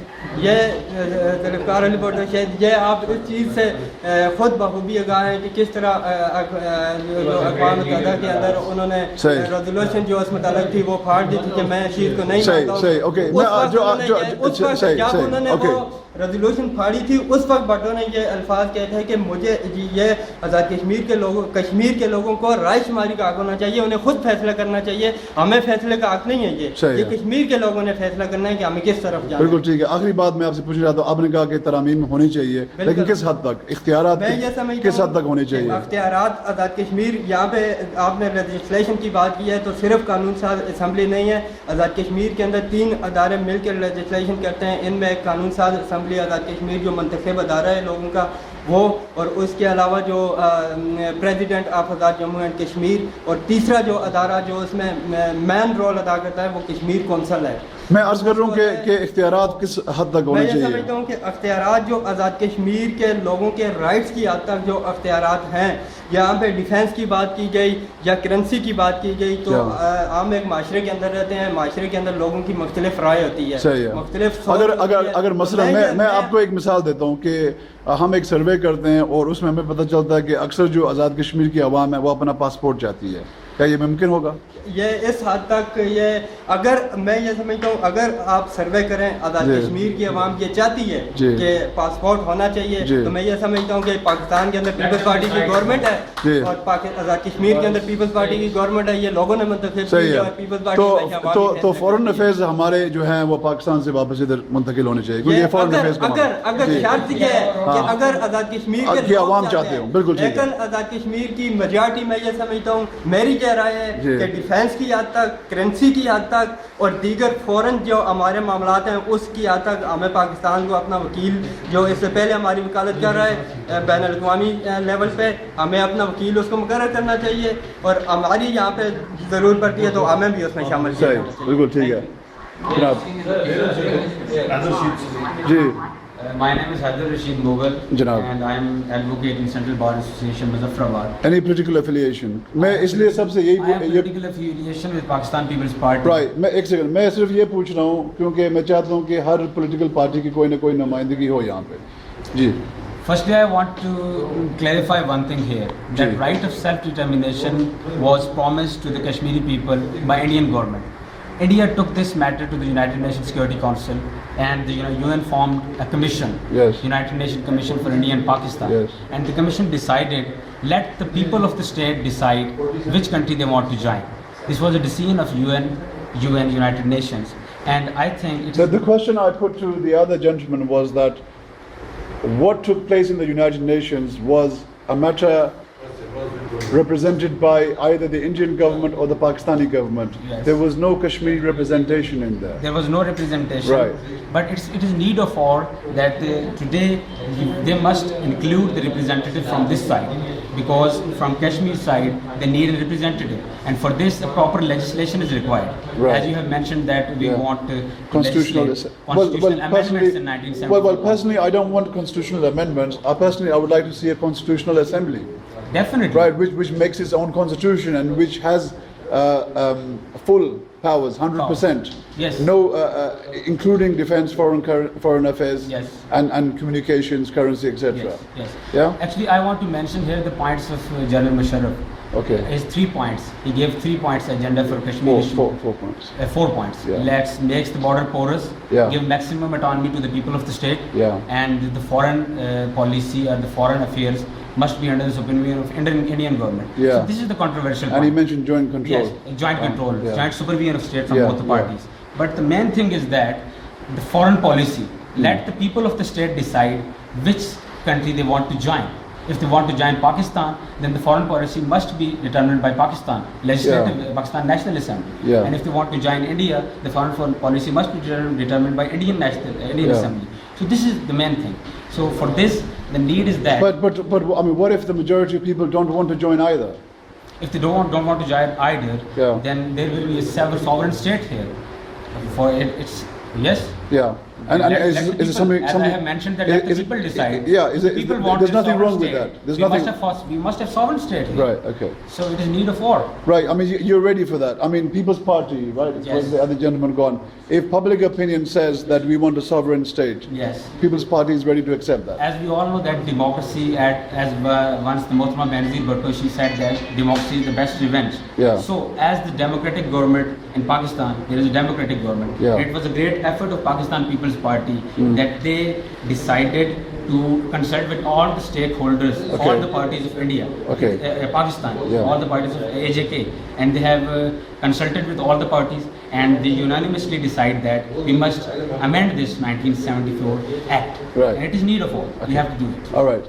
G: یہ ذوالفقار علی بھٹو شہید یہ آپ اس چیز سے خود بخوبی آگاہ ہیں کہ کس طرح اقوام متحدہ کے اندر انہوں نے ریزولوشن جو اس متعلق تھی وہ پھاڑ دی تھی کہ میں اس چیز کو نہیں مانتا ہوں. جب انہوں نے وہ ریزولوشن پھاڑی تھی اس وقت بھٹو نے یہ الفاظ کہے تھے کہ مجھے یہ آزاد کشمیر کے لوگوں کو رائے شماری کا حق ہونا چاہیے, انہیں خود فیصلہ کرنا چاہیے, ہمیں فیصلے کا حق نہیں ہے. یہ کشمیر کے لوگوں نے فیصلہ کرنا ہے کہ ہمیں کس طرف جانا ہے.
A: بالکل ٹھیک ہے. آخری بات میں آپ سے پوچھنا چاہتا ہوں, آپ نے کہا کہ ترامیم ہونی چاہیے لیکن کس حد تک اختیارات کس حد تک ہونے چاہیے؟
G: اختیارات آزاد کشمیر یہاں پہ آپ نے لیجسلیشن کی بات کی ہے تو صرف قانون ساز اسمبلی نہیں ہے. آزاد کشمیر کے اندر 3 ادارے مل کر لیجسلیشن کرتے ہیں. ان میں ایک قانون ساز اسمبلی آزاد کشمیر جو منتخب ادارہ ہے لوگوں کا وہ, اور اس کے علاوہ جو president of Azad Jammu and Kashmir, اور تیسرا جو ادارہ جو اس میں مین رول ادا کرتا ہے وہ کشمیر کونسل ہے.
A: میں عرض کر رہا ہوں کہ اختیارات کس حد تک ہونے چاہیے؟
G: میں یہ سمجھتا ہوں کہ اختیارات جو آزاد کشمیر کے لوگوں کے رائٹس کی حد تک جو اختیارات ہیں, یہاں پہ ڈیفینس کی بات کی گئی یا کرنسی کی بات کی گئی تو ہم ایک معاشرے کے اندر رہتے ہیں, معاشرے کے اندر لوگوں کی مختلف رائے ہوتی ہے, مختلف.
A: اگر مثلا میں آپ کو ایک مثال دیتا ہوں کہ ہم ایک سروے کرتے ہیں اور اس میں ہمیں پتہ چلتا ہے کہ اکثر جو آزاد کشمیر کی عوام ہے وہ اپنا پاسپورٹ چاہتی ہے, کیا یہ ممکن ہوگا؟
G: یہ اس حد تک یہ اگر میں یہ سمجھتا ہوں اگر آپ سروے کریں آزاد کشمیر کی عوام یہ چاہتی ہے کہ پاسپورٹ ہونا چاہیے تو میں یہ سمجھتا ہوں کہ پاکستان کے اندر پیپلز پارٹی کی گورنمنٹ ہے اور آزاد کشمیر کے اندر پیپلز پارٹی کی گورنمنٹ ہے. یہ لوگوں نے منتخب کی اور پیپلز پارٹی
A: تو فورن افیئرز ہمارے جو ہیں وہ پاکستان سے واپس ادھر منتقل ہونے چاہیے.
G: اگر شرط یہ ہے کہ اگر آزاد کشمیر کے
A: عوام چاہتے ہوں, بالکل ٹھیک ہے,
G: لیکن آزاد کشمیر کی میجارٹی میں یہ سمجھتا ہوں میری کیا رائے ہے کہ ڈیفینس کی حد تک, کرنسی کی حد تک اور دیگر فورن جو ہمارے معاملات ہیں اس کی حد تک ہمیں پاکستان کو اپنا وکیل جو اس سے پہلے ہماری وکالت کر رہا ہے بین الاقوامی لیول پہ, ہمیں اپنا وکیل اس کو مقرر کرنا چاہیے اور ہماری یہاں پہ ضرورت پڑتی ہے تو ہمیں بھی اس میں شامل کیا.
A: بالکل ٹھیک ہے جناب. جی
H: My name is Haider Rashid Mughal
A: Janab.
H: and I am advocate in Central Bar Association Muzaffarabad.
A: Any political affiliation? میں اس لیے سب سے
H: I have political affiliation with Pakistan People's Party.
A: Right. میں ایک سیکنڈ, میں صرف یہ پوچھ رہا ہوں کیونکہ میں چاہتا ہوں کہ ہر پولیٹیکل پارٹی کی کوئی نہ کوئی نمائندگی ہو یہاں پہ. جی.
H: Firstly, I want to clarify one thing here. That right of self-determination was promised to the Kashmiri people by Indian government. India took this matter to the United Nations Security Council and the UN formed a commission, United Nations Commission for India and Pakistan. And the commission decided, let the people of the state decide which country they want to join. This was a decision of UN, United Nations. And I think
A: the question I put to the other gentleman was that what took place in the United Nations was a matter represented by either the Indian government or the Pakistani government.
H: Yes.
A: There was no Kashmiri representation in there.
H: There was no representation.
A: Right.
H: But it is need of all that today they must include the representative from this side, because from Kashmir side they need a representative, and for this a proper legislation is required.
A: Right.
H: As you have mentioned that we want
A: constitutional
H: amendments in 1974.
A: Well, personally, I don't want constitutional amendments. Personally, I would like to see a constitutional assembly.
H: Definitely.
A: Right, which makes its own constitution and which has full powers, 100%.
H: Yes.
A: No, including defense, foreign affairs,
H: Yes.
A: and communications, currency, etc.
H: Yes, yes.
A: Yeah.
H: Actually, I want to mention here the points of General Musharraf.
A: Okay.
H: His 3 points. He gave 3 points agenda for Kashmir issue.
A: Four points.
H: 4 points.
A: Yeah.
H: Makes the border porous.
A: Yeah.
H: Give maximum autonomy to the people of the state.
A: Yeah.
H: And the foreign policy or the foreign affairs must be under the supervision of Indian government.
A: Yeah.
H: So this is the controversial
A: And
H: point.
A: he mentioned joint control.
H: Yes, joint control,
A: Yeah.
H: joint supervision of state from
A: Yeah,
H: both the
A: yeah.
H: parties. But the main thing is that the foreign policy, let the people of the state decide which country they want to join. If they want to join Pakistan, then the foreign policy must be determined by Pakistan, Pakistan National Assembly.
A: Yeah.
H: And if they want to join India, the foreign policy must be determined by Indian
A: Yeah.
H: Assembly. So this is the main thing. So for this, the need is that
A: But I mean, what if the majority of people don't want to join either?
H: if they don't want to join either,
A: Yeah.
H: then there will be a sovereign state here. For it, it's yes.
A: Yeah. And
H: Let
A: is
H: the
A: it
H: people,
A: something?
H: as I have mentioned, that let the
A: is it-
H: people decide.
A: Yeah.
H: People want
A: there's
H: a
A: nothing
H: sovereign
A: wrong with
H: state.
A: that. There's
H: we
A: nothing.
H: we must have sovereign state here.
A: Right. Okay.
H: So it is need of war.
A: Right. I mean, you're ready for that. I mean, People's Party, right? It's
H: Yes.
A: where the other gentleman gone. If public opinion says that we want a sovereign state,
H: Yes.
A: People's Party is ready to accept that.
H: As we all know that democracy, once the Mohtarama Benazir Bhutto, she said that democracy is the best revenge.
A: Yeah.
H: So as the democratic government in Pakistan, there is a democratic government.
A: Yeah.
H: It was a great effort of Pakistan People's Party that they decided to consult with all the stakeholders,
A: Okay.
H: all the parties of India,
A: Okay.
H: Pakistan,
A: Yeah.
H: all the parties of AJK, and they have consulted with all the parties, and they unanimously decide that we must amend this 1974 Act.
A: Right.
H: And it is need of all. We have to do it.
A: All right.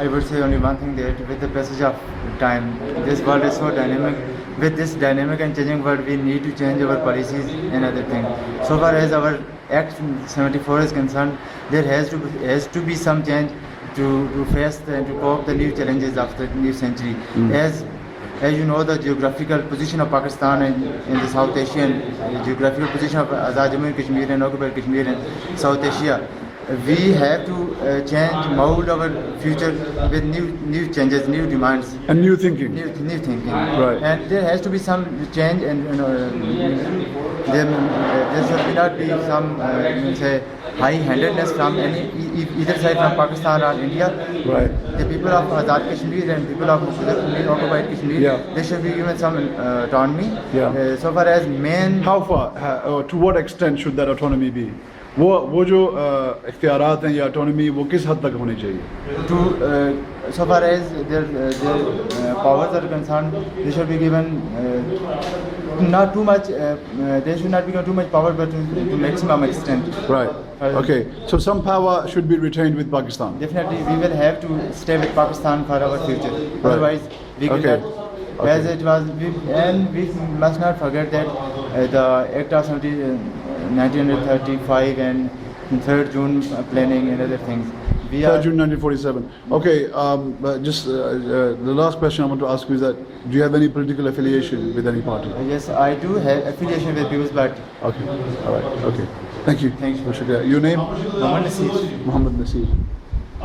I: I would say only one thing, that with the passage of time, this world is so dynamic. With this dynamic and changing world, we need to change our policies and other things. So far as our Act 74 is concerned, there has to be some change to face and to cope the new challenges of the new century. As you know, the geographical position of Pakistan in the South Asian geographical position of Azad Jammu and Kashmir and occupied Kashmir and South Asia. We have to change, mold our future with new changes, new demands,
A: and new thinking.
I: new thinking.
A: Right.
I: And there has to be some change, and there should not be some say high-handedness from either side, from Pakistan or India.
A: Right.
I: The people of Azad Kashmir and people of occupied Kashmir,
A: Yeah.
I: they should be given some autonomy.
A: Yeah.
I: So far as main
A: How far, to what extent should that autonomy be? وہ جو اختیارات ہیں یا autonomy وہ کس حد تک ہونی چاہیے
I: to so far as their powers are concerned, they should be given not too much. They should not be given too much power, but to maximum extent.
A: Right. Okay. So some power should be retained with Pakistan.
I: Definitely, we will have to stay with Pakistan for our future. Otherwise, we will
A: Okay.
I: not. As it was, and we must not forget that the Act of 1935 and 3rd June planning and other things.
A: 3rd June 1947. Okay, just the last question I want to ask you is that do you have any political affiliation with any party?
I: Yes, I do have affiliation with People's Party.
A: Okay, all right, okay. Thank you.
I: Thank you.
A: Shukriya. Your name?
I: Mohammed Nasir.
A: Mohammed Nasir.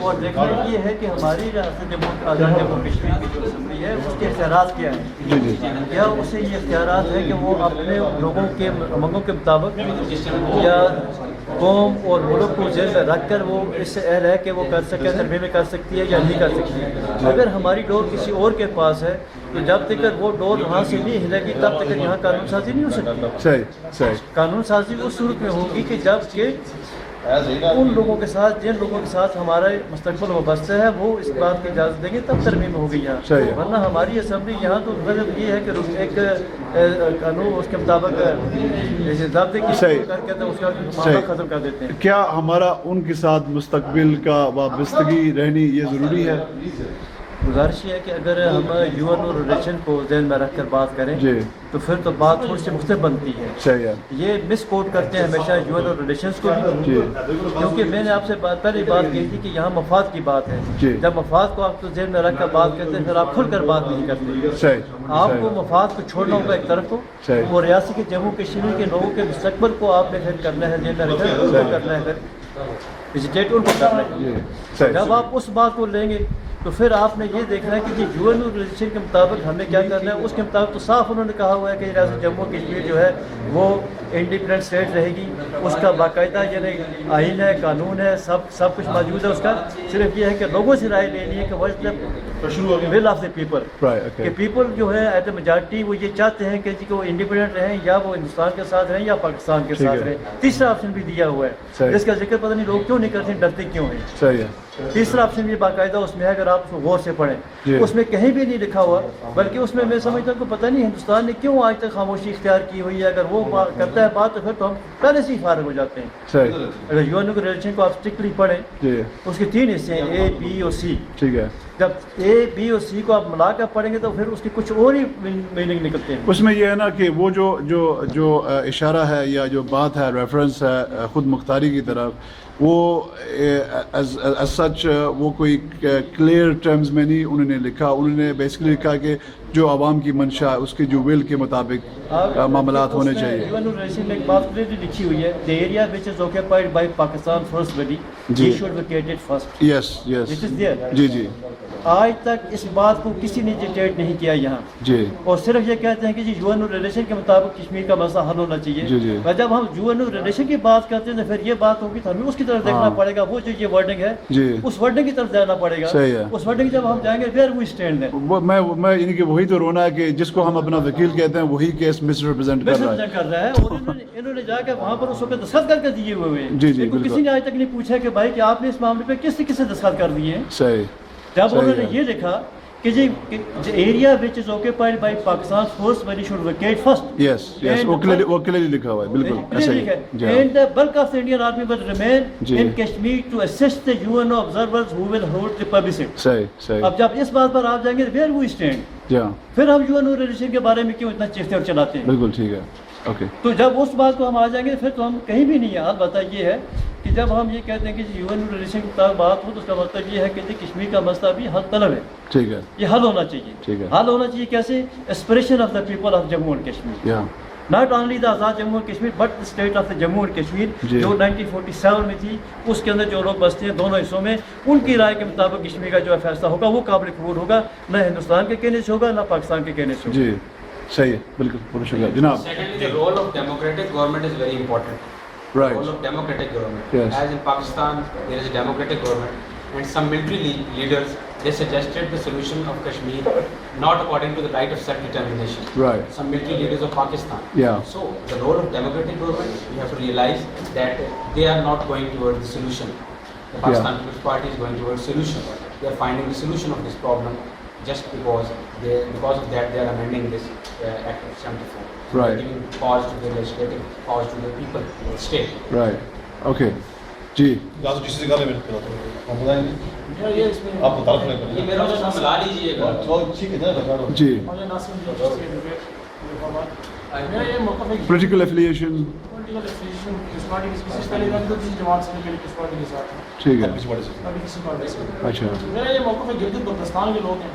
C: اور دیکھنا یہ ہے کہ ہماری ریاست آزاد جموں کشمیر کی جو assembly assembly ہے اس کے اختیارات کیا ہیں، یا اسے یہ اختیارات ہے کہ وہ اپنے لوگوں کے امنگوں کے مطابق یا قوم اور ملک کو ذہن میں رکھ کر وہ اس سے اہل ہے کہ وہ کر سکے، ترمیم میں کر سکتی ہے یا نہیں کر سکتی ہے. اگر ہماری ڈور کسی اور کے پاس ہے تو جب تک وہ ڈور وہاں سے نہیں ہلے گی تب تک یہاں قانون سازی نہیں ہو سکتی.
A: صحیح.
C: قانون سازی اس صورت میں ہوگی کہ جب کہ ان لوگوں کے ساتھ جن لوگوں کے ساتھ ہمارا مستقبل وابستہ ہے وہ اس بات کی اجازت دیں گے تب ترمیم ہوگی یہاں. ورنہ ہماری اسمبلی یہاں تو مطلب یہ ہے کہ ایک قانون اس کے مطابق ضابطے کی کر کے اس کا معاملہ ختم کر دیتے ہیں.
A: کیا ہمارا ان کے ساتھ مستقبل کا وابستگی رہنی یہ ضروری ہے؟
C: گزارش یہ ہے کہ اگر ہم یو این او ریلیشن کو ذہن میں رکھ کر بات کریں تو پھر تو بات تھوڑی سی مختلف بنتی ہے.
A: صحیح ہے. یہ
C: مس کوٹ کرتے ہیں ہمیشہ یو این او ریلیشنس کو بھی، کیونکہ میں نے آپ سے پہلے بات کہی تھی کہ یہاں مفاد کی بات ہے. جب مفاد کو آپ ذہن میں رکھ کر بات کرتے ہیں پھر آپ کھل کر بات نہیں کرتے. آپ کو مفاد کو چھوڑنا ہوگا ایک طرف کو، اور ریاست کے جموں کشمیر کے لوگوں کے مستقبل کو آپ نے پھر کرنا ہے، ذہن میں رکھنا کرنا ہے، پھر ویجیٹیٹ ان کو کرنا ہے. جب آپ اس بات کو لیں گے تو پھر آپ نے یہ دیکھنا ہے کہ یو این او ریلیشن کے مطابق ہمیں کیا کرنا ہے. اس کے مطابق تو صاف انہوں نے کہا ہوا ہے کہ ریاست جموں کشمیر جو ہے وہ انڈیپینڈنٹ اسٹیٹ رہے گی. اس کا باقاعدہ یعنی آئین ہے، قانون ہے، سب کچھ موجود ہے. اس کا صرف یہ ہے کہ لوگوں سے رائے لینی ہے کہ what is the will of the people, کہ پیپل جو ہے ایٹ اے میجارٹی وہ یہ چاہتے ہیں کہ وہ انڈیپینڈنٹ رہیں یا وہ ہندوستان کے ساتھ رہیں یا پاکستان کے ساتھ رہیں. تیسرا آپشن بھی دیا ہوا ہے جس کا ذکر پتہ نہیں لوگ کیوں نہیں کرتے، ڈرتے کیوں ہیں.
A: صحیح ہے.
C: تیسرا آپشن یہ باقاعدہ اس میں ہے، اگر آپ اس کو غور سے پڑھیں اس میں کہیں بھی نہیں لکھا ہوا، بلکہ اس میں سمجھتا ہوں کہ پتہ نہیں ہندوستان نے کیوں آج تک خاموشی اختیار کی ہوئی ہے. اگر وہ کرتا ہے بات تو پھر تو ہم پہلے سے ہی فارغ ہو جاتے ہیں. اگر یو این او کے ریلیشن کو آپ اسٹرکٹلی پڑھیں اس کے 3 حصے ہیں، اے بی اور سی.
A: ٹھیک ہے.
C: جب اے بی اور سی کو آپ ملا کر پڑھیں گے تو پھر اس کی کچھ اور ہی میننگ نکلتے ہیں.
A: اس میں یہ ہے نا کہ وہ جو اشارہ ہے یا جو بات ہے، ریفرنس ہے خود مختاری کی طرف، وہ ایز سچ وہ کوئی کلیئر ٹرمز میں نہیں انہوں نے لکھا. انہوں نے بیسکلی لکھا کہ جو عوام کی منشا ہے اس کے جو ول کے مطابق معاملات ہونے چاہیے.
C: یو این او ریلیشن میں ایک بات کلیئرلی لکھی ہوئی ہے، the area which is occupied by Pakistan first body he should vacate it first.
A: Yes yes.
C: It is there.
A: جی.
C: آج تک اس بات کو کسی نے ڈکٹیٹ نہیں کیا یہاں. اور صرف یہ کہتے ہیں کہ یو این او ریلیشن کے مطابق کشمیر کا مسئلہ حل ہونا چاہیے. اور جب ہم یو این او ریلیشن کی بات کرتے ہیں تو پھر یہ بات ہوگی تو ہمیں اس کی طرف دیکھنا پڑے گا. وہ جو یہ ورڈنگ ہے اس ورڈنگ کی طرف جانا پڑے گا. اس ورڈنگ جب ہم جائیں گے ویئر وی اسٹینڈ ہے.
A: میں یعنی کہ وہی تو رونا ہے کہ جس کو ہم اپنا وکیل کہتے ہیں وہی کیس مس ریپرزینٹ کر رہا ہے.
C: اور انہوں نے جا کے وہاں پر اس وقت دستخط کر کے دیے ہوئے ہیں. کسی نے آج تک نہیں پوچھا کہ بھائی کہ آپ نے اس معاملے پہ کس سے دستخط کر دیے ہیں.
A: صحیح.
C: جب انہوں نے یہ لکھا کہ جی area which is occupied by Pakistan force very should vacate first.
A: Yes وہ کلیئرلی لکھا ہوا ہے. بالکل.
C: And the bulk of the Indian army will remain in Kashmir to assist the U N O observers who will hold the publicity.
A: صحیح. اب
C: جب اس بات پر آپ جائیں گے ویئر وی اسٹینڈ، پھر ہم یو این او ریلیشن کے بارے میں کیوں اتنا چیختے اور چلاتے ہیں.
A: بالکل ٹھیک ہے. اوکے. تو
C: جب اس بات کو ہم آ جائیں گے پھر تو ہم کہیں بھی نہیں ہیں. البتہ یہ ہے کہ جب ہم یہ کہتے ہیں کہ یو این او ریلیشن کے مطابق بات ہو تو اس کا مطلب یہ ہے کہ کشمیر کا مسئلہ بھی حل طلب ہے.
A: ٹھیک ہے. یہ
C: حل ہونا چاہیے.
A: ٹھیک ہے.
C: حل ہونا چاہیے کیسے؟ Aspiration of the people of Jammu and Kashmir. Not only the Azad Jammu and Kashmir but state of the Jammu and Kashmir جو 1947 میں تھی. اس کے اندر جو لوگ بستے ہیں دونوں حصوں میں، ان کی رائے کے مطابق کشمیر کا جو فیصلہ ہوگا وہ قابل قبول ہوگا. نہ ہندوستان کے کہنے سے ہوگا نہ پاکستان کے کہنے سے ہوگا.
A: جی صحیح ہے. بالکل. بہت شکریہ جناب.
H: Secondly, the role of democratic government is very important.
A: Right.
H: The role of democratic government.
A: Yes.
H: As in Pakistan, there is a democratic government, and some military leaders they suggested the solution of Kashmir not according to the right of self-determination.
A: Right.
H: Some military leaders of Pakistan.
A: Yeah.
H: So the role of democratic government, we have to realize that they are not going towards the solution. The Pakistan People's Party is going towards solution. They are finding the solution of this problem just because of that they are amending this Act of 74.
A: Right.
H: Giving powers to the legislative, powers to the people of the state.
A: Right. Okay. جی.
H: آپ یہ میرا ملا لیجیے گا.
A: جی.
J: میرا یہ موقف ہے
A: political affiliation. ٹھیک ہے. اچھا.
J: میرا یہ موقف ہے گلگت بلتستان کے لوگ ہیں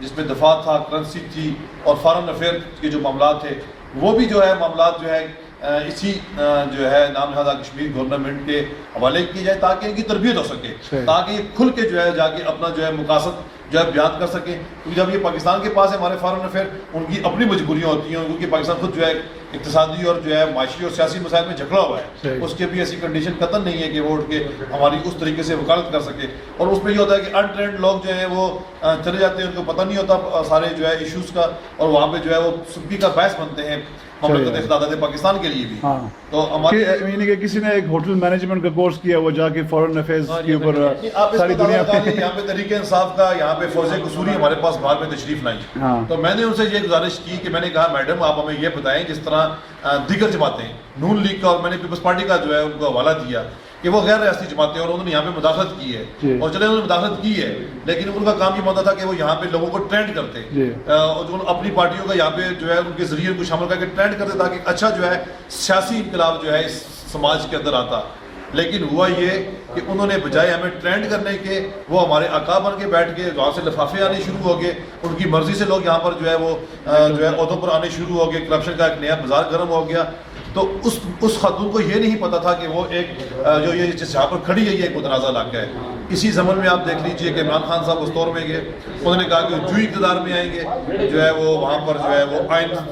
K: جس میں دفاع تھا، کرنسی تھی اور فارن افیئر کے جو معاملات تھے، وہ بھی جو ہے معاملات جو ہے اسی جو ہے نام نہاد کشمیر گورنمنٹ کے حوالے کیے جائے تاکہ ان کی تربیت ہو سکے، تاکہ یہ کھل کے جو ہے جا کے اپنا جو ہے مقاصد جو ہے بیان کر سکیں. کیونکہ جب یہ پاکستان کے پاس ہے ہمارے فارن افیئر، ان کی اپنی مجبوریاں ہوتی ہیں، کیونکہ پاکستان خود جو ہے اقتصادی اور جو ہے معاشی اور سیاسی مسائل میں جھگڑا ہوا ہے. اس کے بھی ایسی کنڈیشن قطعاً نہیں ہے کہ وہ اٹھ کے ہماری اس طریقے سے وکالت کر سکے. اور اس میں یہ ہوتا ہے کہ انٹرینڈ لوگ جو ہیں وہ چلے جاتے ہیں، ان کو پتہ نہیں ہوتا سارے جو ہے ایشوز کا، اور وہاں پہ جو ہے وہ سبکی کا باعث بنتے ہیں مملکت اقتدار پاکستان کے لیے بھی. تو
A: یعنی کہ کسی نے ایک ہوٹل مینجمنٹ کا کورس کیا، وہ جا کے فارن افیئرز کے اوپر ساری دنیا
K: یہاں پہ تحریک انصاف کا یہاں پہ فوز قصوری ہمارے پاس باہر میں تشریف لائی. تو میں نے ان سے یہ گزارش کی کہ میں نے کہا میڈم آپ ہمیں یہ بتائیں جس طرح دیگر جماعتیں نون لیگ کا اور میں نے پیپلز پارٹی کا جو ہے ان کو حوالہ دیا کہ وہ غیر ریاستی جماعتیں اور انہوں نے یہاں پہ مداخلت کی ہے، اور چلے انہوں نے مداخلت کی ہے لیکن ان کا کام یہ ہوتا تھا کہ وہ یہاں پہ لوگوں کو ٹرینڈ کرتے، اور جو اپنی پارٹیوں کا یہاں پہ جو ہے ان کے ذریعے ان کو شامل کر کے ٹرینڈ کرتے تاکہ اچھا جو ہے سیاسی انقلاب جو ہے اس سماج کے اندر آتا. لیکن ہوا یہ کہ انہوں نے بجائے ہمیں ٹرینڈ کرنے کے وہ ہمارے آقا بن کے بیٹھ کے وہاں سے لفافے آنے شروع ہو گئے، ان کی مرضی سے لوگ یہاں پر جو ہے وہ جو ہے عہدوں پر آنے شروع ہو گئے، کرپشن کا ایک نیا بازار گرم ہو گیا. تو اس خاتون کو یہ نہیں پتا تھا کہ وہ ایک جو یہ جہاں پر کھڑی ہے یہ ایک متنازع علاقہ ہے. اسی زمن میں آپ دیکھ لیجئے کہ عمران خان صاحب اس دور میں گئے، انہوں نے کہا کہ جو اقتدار میں آئیں گے جو ہے وہ وہاں پر جو ہے وہ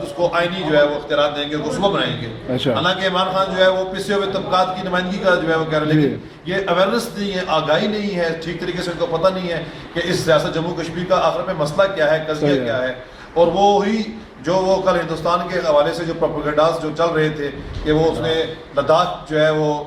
K: اس کو آئینی جو ہے وہ اختیارات دیں گے، اس کو صوبہ بنائیں گے. حالانکہ عمران خان جو ہے وہ پسے ہوئے طبقات کی نمائندگی کا جو ہے وہ کہہ رہے، لیکن یہ اویئرنیس نہیں ہے، آگاہی نہیں ہے، ٹھیک طریقے سے ان کو پتہ نہیں ہے کہ اس ریاست جموں کشمیر کا آخر میں مسئلہ کیا ہے، قضیہ کیا ہے. اور وہی جو وہ کل ہندوستان کے حوالے سے جو پروپیگنڈاز جو چل رہے تھے کہ وہ اس نے لداخ جو ہے وہ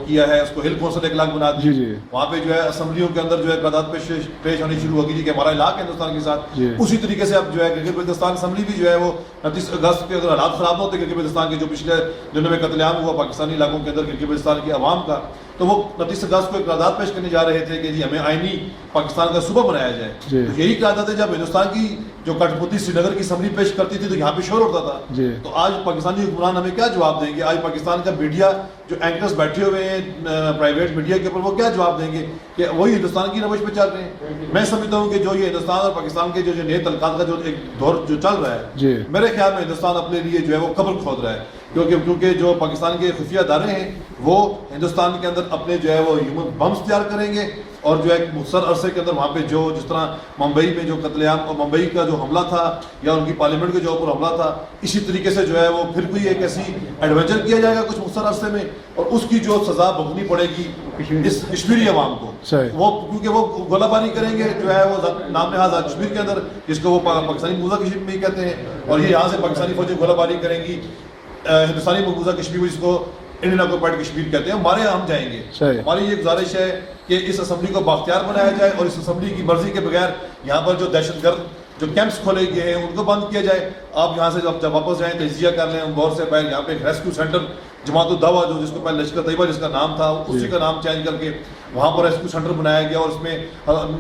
K: کیا ہے، اس کو ہل کونسل 1 لاکھ بنا دی، وہاں پہ جو ہے اسمبلیوں کے اندر جو ہے قرارداد پیش ہونی شروع ہوگی کہ ہمارا علاقہ ہندوستان کے ساتھ. اسی طریقے سے اب جو ہے گلگت بلتستان اسمبلی بھی جو ہے وہ 29 اگست کے اگر حالات خراب نہ ہوتے گلگت بلتستان کے جو پچھلے دنوں میں قتل عام ہوا پاکستانی علاقوں کے اندر گلگت بلتستان کی عوام کا، تو وہ 29 اگست کو ایک قرارداد پیش کرنے جا رہے تھے کہ جی ہمیں آئینی پاکستان کا صوبہ بنایا جائے. تو یہی قرارداد ہے جب ہندوستان کی جو کٹھ پتلی سری نگر کی اسمبلی پیش کرتی تھی تو یہاں پہ شور اٹھتا تھا. تو آج پاکستانی حکمران ہمیں کیا جواب دیں گے؟ آج پاکستان کا میڈیا جو اینکرز بیٹھے ہوئے ہیں پرائیویٹ میڈیا کے اوپر، وہ کیا جواب دیں گے کہ وہی ہندوستان کی روش پہ چل رہے ہیں؟ میں سمجھتا ہوں کہ جو یہ ہندوستان اور پاکستان کے جو نئے تعلقات کا جو ایک دور جو چل رہا ہے، میرے خیال میں ہندوستان اپنے لیے جو ہے وہ قبر کھود رہا ہے. کیونکہ جو پاکستان کے خفیہ ادارے ہیں وہ ہندوستان کے اندر اپنے جو ہے وہ ہیومن بمز تیار کریں گے، اور جو ہے مختصر عرصے کے اندر وہاں پہ جو جس طرح ممبئی میں جو قتل عام اور ممبئی کا جو حملہ تھا یا ان کی پارلیمنٹ کے جو اوپر حملہ تھا، اسی طریقے سے جو ہے وہ پھر کوئی ایک ایسی ایڈونچر کیا جائے گا کچھ مختصر عرصے میں، اور اس کی جو سزا بھگتنی پڑے گی اس کشمیری عوام کو. وہ کیونکہ وہ گولہ باری کریں گے جو ہے وہ نام نہاد آزاد کشمیر کے اندر، جس کو وہ پاکستانی مقبوضہ کشمیر میں ہی کہتے ہیں، اور یہ یہاں سے پاکستانی فوجیں گولہ باری کریں گی ہندوستانی مقبوضہ کشمیر، جس کو انڈین آکوپائڈ کشمیر کہتے ہیں. ہمارے ہم جائیں گے. ہماری یہ گزارش ہے کہ اس اسمبلی کو بااختیار بنایا جائے اور اس اسمبلی کی مرضی کے بغیر یہاں پر جو دہشت گرد جو کیمپس کھولے گئے ہیں ان کو بند کیا جائے. آپ یہاں سے جب واپس جائیں تجزیہ کر لیں غور سے. پہلے یہاں پہ ایک ریسکیو سینٹر جماعت الدعوہ جو جس کو پہلے لشکر طیبہ جس کا نام تھا اسی کا نام چینج کر کے وہاں پر ریسکیو سینٹر بنایا گیا، اور اس میں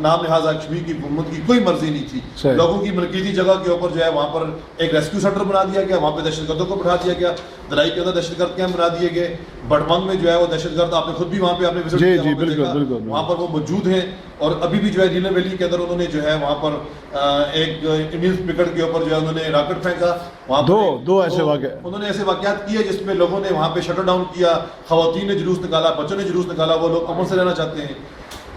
K: نام نہاد کشمیر کی حکومت کی کوئی مرضی نہیں تھی. لوگوں کی ملکیتی جگہ کے اوپر جو ہے وہاں پر ایک ریسکیو سینٹر بنا دیا گیا، وہاں پہ دہشت گردوں کو بٹھا دیا گیا، دلائی کے اندر دہشت گرد کیمپ بنا دیے گئے. بڑھمنگ میں جو ہے وہ دہشت گرد آپ نے خود بھی وہاں پہ آپ نے وزٹ کیا، وہاں پر وہ موجود ہیں، اور ابھی بھی جو ہے ریلر ویلی کے اندر انہوں نے جو ہے وہاں پر ایک انڈین پکٹ کے اوپر جو ہے انہوں نے راکٹ پھینکا. وہاں دو ایسے انہوں نے ایسے واقعات کیے جس میں لوگوں نے وہاں پہ شٹر ڈاؤن کیا، خواتین نے جلوس نکالا، بچوں نے جلوس نکالا، وہ لوگ امن سے رہنا چاہتے ہیں.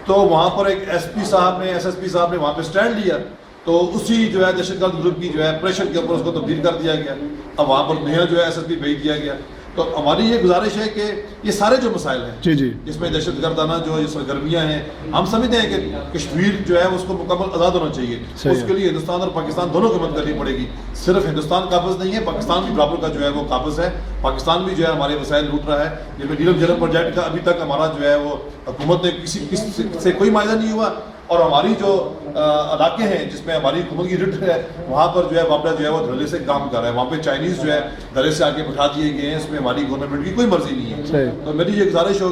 K: تو وہاں پر ایک ایس پی صاحب نے ایس ایس پی صاحب نے وہاں پہ سٹینڈ لیا، تو اسی جو ہے دہشت گرد گروپ کی جو ہے پریشر کے اوپر اس کو تبدیل کر دیا گیا. اب وہاں پر نیا جو ہے ایس ایس پی بھیج دیا گیا. تو ہماری یہ گزارش ہے کہ یہ سارے جو مسائل ہیں جس میں دہشت گردانہ جو سرگرمیاں ہیں، ہم سمجھتے ہیں کہ کشمیر جو ہے اس کو مکمل آزاد ہونا چاہیے. اس کے لیے ہندوستان اور پاکستان دونوں کو مدد کرنی پڑے گی. صرف ہندوستان قابض نہیں ہے، پاکستان بھی برابر کا جو ہے وہ قابض ہے. پاکستان بھی جو ہے ہمارے وسائل لوٹ رہا ہے. جس میں نیلم جل پروجیکٹ کا ابھی تک ہمارا جو ہے وہ حکومت نے کسی سے کوئی معاہدہ نہیں ہوا، اور ہماری جو علاقے ہیں جس میں ہماری حکومت کی رٹ ہے وہاں پر جو ہے بابڑا جو ہے وہ دھڑلے سے کام کر رہا ہے. وہاں پہ چائنیز جو ہے دھڑلے سے آ کے بٹھا دیے گئے ہیں. اس میں ہماری گورنمنٹ کی کوئی مرضی نہیں ہے. تو میری یہ گزارش ہو